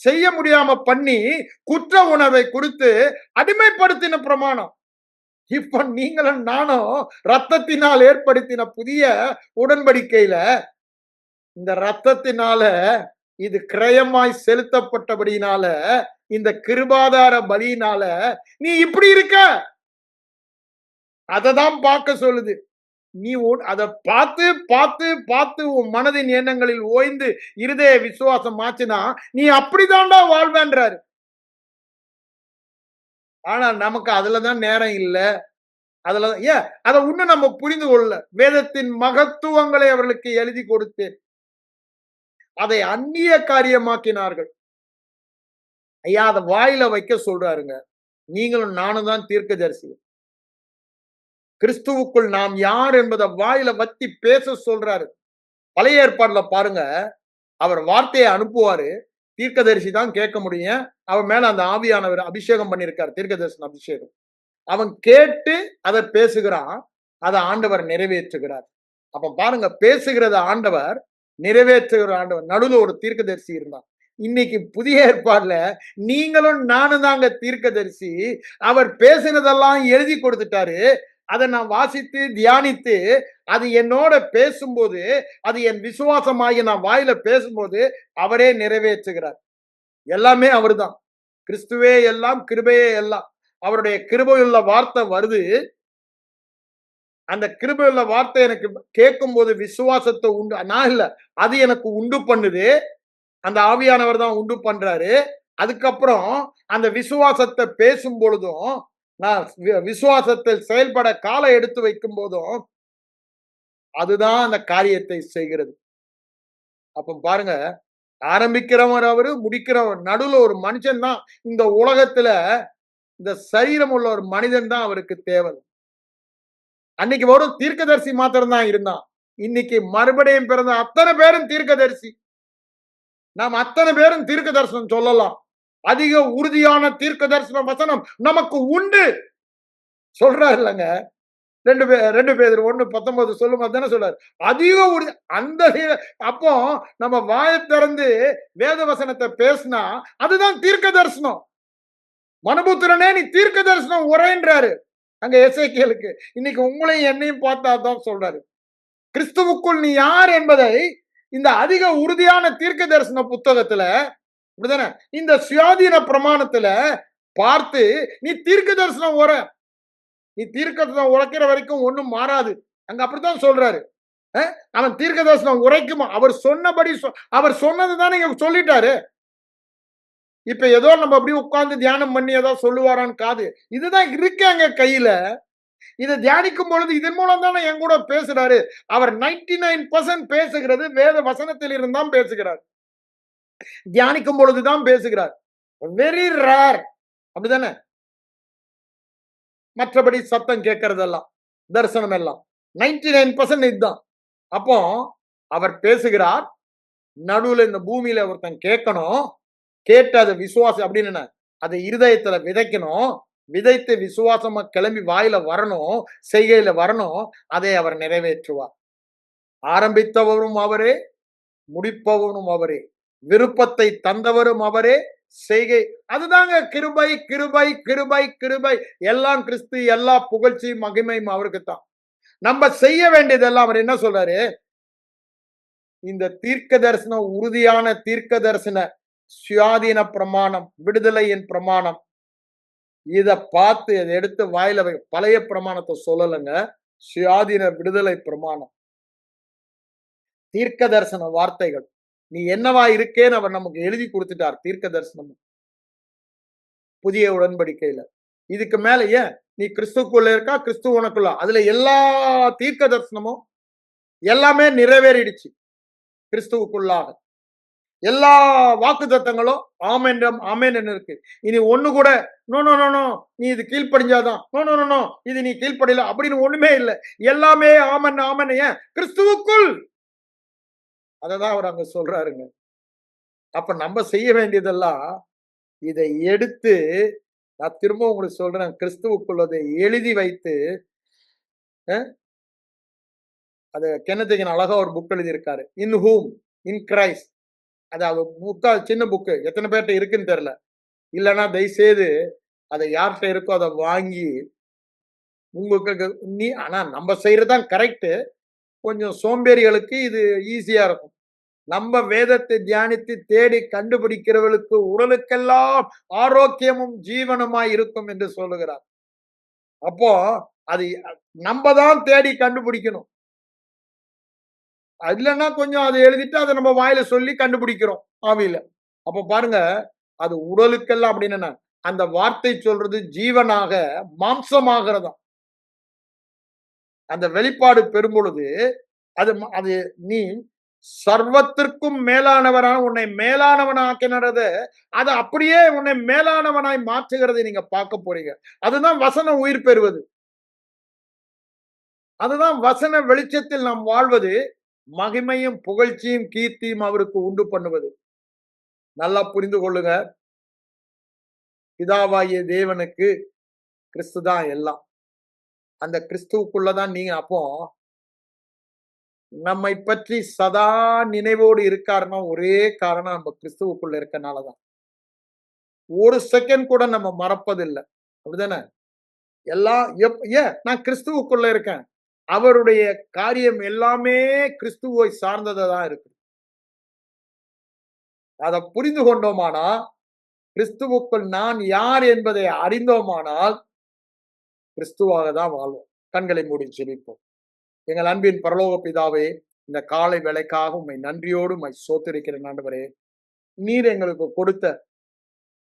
செய்ய முடியாம பண்ணி குற்ற உணர்வை கொடுத்து அடிமைப்படுத்தின பிரமாணம். இப்ப நீங்களும் நானும் ரத்தத்தினால் ஏற்படுத்தின புதிய உடன்படிக்கையில இந்த ரத்தத்தினால இது கிரயமாய் செலுத்தப்பட்டபடினால இந்த கிருபாதார பலியினால நீ இப்படி இருக்க. அததான் பார்க்க சொல்லுது. நீ அதை பார்த்து பார்த்து பார்த்து உன் மனதின் எண்ணங்களில் ஓய்ந்து இருதய விசுவாசம் ஆச்சுன்னா நீ அப்படிதான்டா வாழ்வேன்றாரு. ஆனா நமக்கு அதுலதான் நேரம் இல்ல. அதுலதான் அதை இன்னும் நம்ம புரிந்து கொள்ள. வேதத்தின் மகத்துவங்களை அவர்களுக்கு எழுதி கொடுத்தேன், அதை அந்நிய காரியமாக்கினார்கள். ஐயா, அதை வாயில வைக்க சொல்றாருங்க. நீங்களும் நானும் தான் தீர்க்கதரிசி. கிறிஸ்துவுக்குள் நாம் யார் என்பதை வாயில வத்தி பேச சொல்றாரு. பழைய ஏற்பாடுல பாருங்க, அவர் வார்த்தையை அனுப்புவாரு, தீர்க்கதரிசி தான் கேட்க முடியும். அவன் மேல அந்த ஆவியானவர் அபிஷேகம் பண்ணியிருக்காரு, தீர்க்கதரிசன அபிஷேகம். அவன் கேட்டு அதை பேசுகிறான், அதை ஆண்டவர் நிறைவேற்றுகிறார். அப்ப பாருங்க, பேசுகிறத ஆண்டவர், நிறைவேற்றுகிற ஆண்டவர். நடுவில் ஒரு தீர்க்கதரிசி இருந்தான். இன்னைக்கு புதிய ஏற்பாடுல நீங்களும் நானும் தாங்க தீர்க்கதரிசி. அவர் பேசினதெல்லாம் எழுதி கொடுத்துட்டாரு. அதை நான் வாசித்து தியானித்து அது என்னோட பேசும்போது, அது என் விசுவாசமாகி நான் வாயில பேசும்போது அவரே நிறைவேற்றுகிறார். எல்லாமே அவர்தான். கிறிஸ்துவே எல்லாம், கிருபையே எல்லாம். அவருடைய கிருபையுள்ள வார்த்தை வருது. அந்த கிருபையுள்ள வார்த்தை எனக்கு கேட்கும் போது விசுவாசத்தை உண்டு, நான் இல்ல, அது எனக்கு உண்டு பண்ணுது. அந்த ஆவியானவர் தான் உண்டு பண்றாரு. அதுக்கப்புறம் அந்த விசுவாசத்தை பேசும் பொழுதும், நான் விசுவாசத்தில் செயல்பட காலை எடுத்து வைக்கும் போதும் அதுதான் அந்த காரியத்தை செய்கிறது. அப்ப பாருங்க, ஆரம்பிக்கிறவர் அவரு, முடிக்கிறவர். நடுவில் ஒரு மனுஷன் தான் இந்த உலகத்துல, இந்த சரீரம் உள்ள ஒரு மனிதன் தான் அவருக்கு தேவை. அன்னைக்கு வரும் தீர்க்கதரிசி மாத்திரம் தான் இருந்தான். இன்னைக்கு மறுபடியும் பிறந்த அத்தனை பேரும் தீர்க்கதரிசி. நாம் அத்தனை பேரும் தீர்க்க தரிசனம் சொல்லலாம். அதிக உறுதியான தீர்க்க தரிசன வசனம் நமக்கு உண்டு சொல்றாரு இல்லங்க. 2 பேர் 1:19 சொல்லும் போது தானே சொல்றாரு, அதிக உறுதி. அந்த அப்போ நம்ம வாயை திறந்து வேத வசனத்தை பேசினா அதுதான் தீர்க்க தரிசனம். மனுபுத்திரனே, நீ தீர்க்க தரிசனம் உரைன்றாரு அங்க எசேக்கியேலுக்கு. இன்னைக்கு உங்களையும் என்னையும் பார்த்தா தான் சொல்றாரு. கிறிஸ்துவுக்குள் நீ யார் என்பதை இந்த அதிக உறுதியான தீர்க்க தரிசன புத்தகத்துல, அப்படிதானே, இந்த சுயாதீன பிரமாணத்துல பார்த்து நீ தீர்க்க தரிசனம் உரை. நீ தீர்க்க தரிசனம் உரைக்கிற வரைக்கும் ஒண்ணும் மாறாது. அங்க அப்படித்தான் சொல்றாரு. அவன் தீர்க்க தரிசனம் உரைக்கும். அவர் சொன்னபடி, அவர் சொன்னது தானே இங்க சொல்லிட்டாரு. இப்ப ஏதோ நம்ம அப்படியே உட்கார்ந்து தியானம் பண்ணி ஏதோ சொல்லுவாரான்னு காது. இதுதான் இருக்காங்க கையில. இதை தியானிக்கும் பொழுது இதன் மூலம் தானே என் கூட பேசுறாரு. அவர் 99% பேசுகிறது வேத வசனத்தில் இருந்தான் பேசுகிறார். தியானிக்கும் பொழுதுதான் பேசுகிறார். வெரி ரேர், அப்படிதானே? மற்றபடி சத்தம் கேட்கறதெல்லாம், தரிசனம் எல்லாம் 99% இதுதான். அப்போ அவர் பேசுகிறார். நடுவுல இந்த பூமியில ஒருத்தன் கேட்கணும். கேட்டு அதை விசுவாசம் அப்படின்னு என்ன, அதை இருதயத்துல விதைக்கணும். விதைத்து விசுவாசமா கிளம்பி வாயில வரணும், செய்கையில வரணும். அதை அவர் நிறைவேற்றுவார். ஆரம்பித்தவரும் அவரே, முடிப்பவரும் அவரே, விருப்பத்தை தந்தவரும் அவரே, செய்கை அதுதாங்க கிருபை கிருபை கிருபை கிருபை. எல்லாம் கிறிஸ்து, எல்லா புகழ்ச்சியும் மகிமையும் அவருக்கு தான். நம்ம செய்ய வேண்டியதெல்லாம் அவர் என்ன சொல்றாரு, இந்த தீர்க்க தரிசனம், உறுதியான தீர்க்க தரிசன சுயாதீன பிரமாணம், விடுதலையின் பிரமாணம், இத பார்த்து இதை எடுத்து வாயில பழைய பிரமாணத்தை சொல்லலைங்க, சுயாதீன விடுதலை பிரமாணம், தீர்க்க தரிசன வார்த்தைகள். நீ என்னவா இருக்கேன்னு அவர் நமக்கு எழுதி கொடுத்துட்டார். தீர்க்க தரிசனம் புதிய உடன்படிக்கையில. இதுக்கு மேல ஏன் நீ கிறிஸ்துக்குள்ள இருக்கா, கிறிஸ்து உனக்குள்ள, அதுல எல்லா தீர்க்க தரிசனமும் எல்லாமே நிறைவேறிடுச்சு. கிறிஸ்துவுக்குள்ளாக எல்லா வாக்கு தத்தங்களும் ஆமென் ஆமென் இருக்கு. இனி ஒண்ணு கூட நோ நோ நோ நோ நீ இது கீழ்ப்படிஞ்சாதான், நோ நோ நோ நோ இது நீ கீழ்ப்படியல அப்படின்னு ஒண்ணுமே இல்லை. எல்லாமே ஆமென் ஆமென். ஏன் கிறிஸ்துவுக்குள். அததான் அவர் அங்க சொல்றாருங்க. அப்ப நம்ம செய்ய வேண்டியதெல்லாம் இதை எடுத்து, நான் திரும்ப உங்களுக்கு சொல்றேன், கிறிஸ்துவுக்குள்ளதை எழுதி வைத்து, அது கென்னத் அழகா ஒரு புக் எழுதியிருக்காரு, இன் ஹூம், இன் கிரைஸ்ட். அது புக்கா, சின்ன புக்கு, எத்தனை பேர்கிட்ட இருக்குன்னு தெரியல. இல்லைன்னா தயவுசெய்து அதை யார்கிட்ட இருக்கோ அதை வாங்கி உங்களுக்கு நீ, ஆனா நம்ம செய்யறதுதான் கரெக்ட். கொஞ்சம் சோம்பேறிகளுக்கு இது ஈஸியா இருக்கும். நம்ம வேதத்தை தியானித்து தேடி கண்டுபிடிக்கிறவர்களுக்கு உடலுக்கெல்லாம் ஆரோக்கியமும் ஜீவனமாய் இருக்கும் என்று சொல்லுகிறார். அப்போ அது நம்ம தான் தேடி கண்டுபிடிக்கணும். இல்லைன்னா கொஞ்சம் அதை எழுதிட்டு அதை நம்ம வாயில சொல்லி கண்டுபிடிக்கிறோம் ஆவியில. அப்ப பாருங்க, அது உடலுக்கெல்லாம் அப்படின்னு அந்த வார்த்தை சொல்றது ஜீவனாக மாம்சமாகிறதா. அந்த வெளிப்பாடு பெறும் பொழுது அது அது நீ சர்வத்திற்கும் மேலானவரான உன்னை மேலானவனாக்கினது, அது அப்படியே உன்னை மேலானவனாய் மாற்றுகிறதை நீங்க பார்க்க போறீங்க. அதுதான் வசனம் உயிர் பெறுவது. அதுதான் வசன வெளிச்சத்தில் நாம் வாழ்வது, மகிமையும் புகழ்ச்சியும் கீர்த்தியும் அவருக்கு உண்டு பண்ணுவது. நல்லா புரிந்து கொள்ளுங்க. பிதாவாகிய தேவனுக்கு கிறிஸ்து தான் எல்லாம். அந்த கிறிஸ்துவுக்குள்ளதான் நீங்க அப்போ நம்மை பற்றி சதா நினைவோடு இருக்காருன்னா ஒரே காரணம் நம்ம கிறிஸ்துவுக்குள்ள இருக்கனாலதான். ஒரு செகண்ட் கூட நம்ம மறப்பதில்லை. அப்படிதானே? எல்லாம் ஏன் நான் கிறிஸ்துவுக்குள்ள இருக்கேன். அவருடைய காரியம் எல்லாமே கிறிஸ்துவை சார்ந்ததான் இருக்கு. அதை புரிந்து கொண்டோமானா, கிறிஸ்துவுக்குள் நான் யார் என்பதை அறிந்தோமானால் கிறிஸ்துவாக தான் வாழ்வோம். கண்களை மூடி ஜெபிப்போம். எங்கள் அன்பின் பரலோக பிதாவே, இந்த காலை வேளைக்காக உம்மை நன்றியோடு உம்மை ஸ்தோத்திரிக்கிறேன் ஆண்டவரே. நீர் எங்களுக்கு கொடுத்த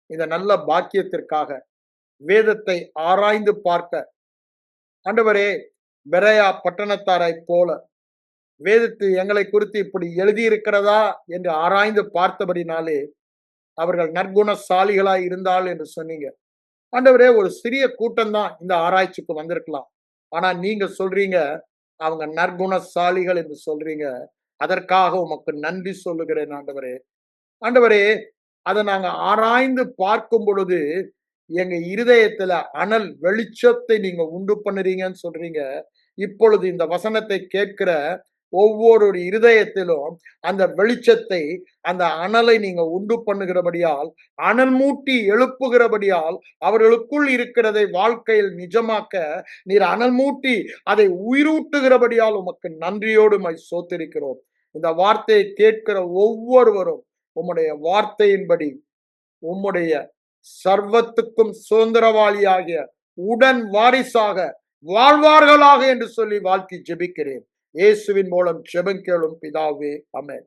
இந்த நல்ல பாக்கியத்திற்காக, வேதத்தை ஆராய்ந்து பார்க்க ஆண்டவரே, பெரயா பட்டணத்தாரை போல வேதத்தை எங்களை குறித்து இப்படி எழுதியிருக்கிறதா என்று ஆராய்ந்து பார்த்தபடினாலே அவர்கள் நற்குணசாலிகளாய் இருந்தால் என்று சொன்னீங்க ஆண்டவரே. ஒரு சிறிய கூட்டம் தான் இந்த ஆராய்ச்சிக்கு வந்திருக்கலாம். ஆனா நீங்க சொல்றீங்க அவங்க நற்குணசாலிகள் என்று சொல்றீங்க. அதற்காக உமக்கு நன்றி சொல்லுகிறேன் ஆண்டவரே. ஆண்டவரே, அதை நாங்க ஆராய்ந்து பார்க்கும் பொழுது எங்க இருதயத்துல அனல் வெளிச்சத்தை நீங்க உண்டு பண்ணுறீங்கன்னு சொல்றீங்க. இப்பொழுது இந்த வசனத்தை கேட்கிற ஒவ்வொரு இருதயத்திலும் அந்த வெளிச்சத்தை, அந்த அனலை நீங்க உண்டு பண்ணுகிறபடியால், அனல் மூட்டி எழுப்புகிறபடியால், அவர்களுக்குள் இருக்கிறதை வாழ்க்கையில் நிஜமாக்க நீர் அனல் மூட்டி அதை உயிரூட்டுகிறபடியால் உமக்கு நன்றியோடு சோத்திருக்கிறோம். இந்த வார்த்தையை கேட்கிற ஒவ்வொருவரும் உம்முடைய வார்த்தையின்படி உம்முடைய சர்வத்துக்கும் சுதந்திரவாளியாகிய உடன் வாரிசாக வாழ்வார்களாக என்று சொல்லி வாழ்த்தி ஜெபிக்கிறேன். இயேசுவின் மூலம் ஜெபம் கேளும் பிதாவே, ஆமென்.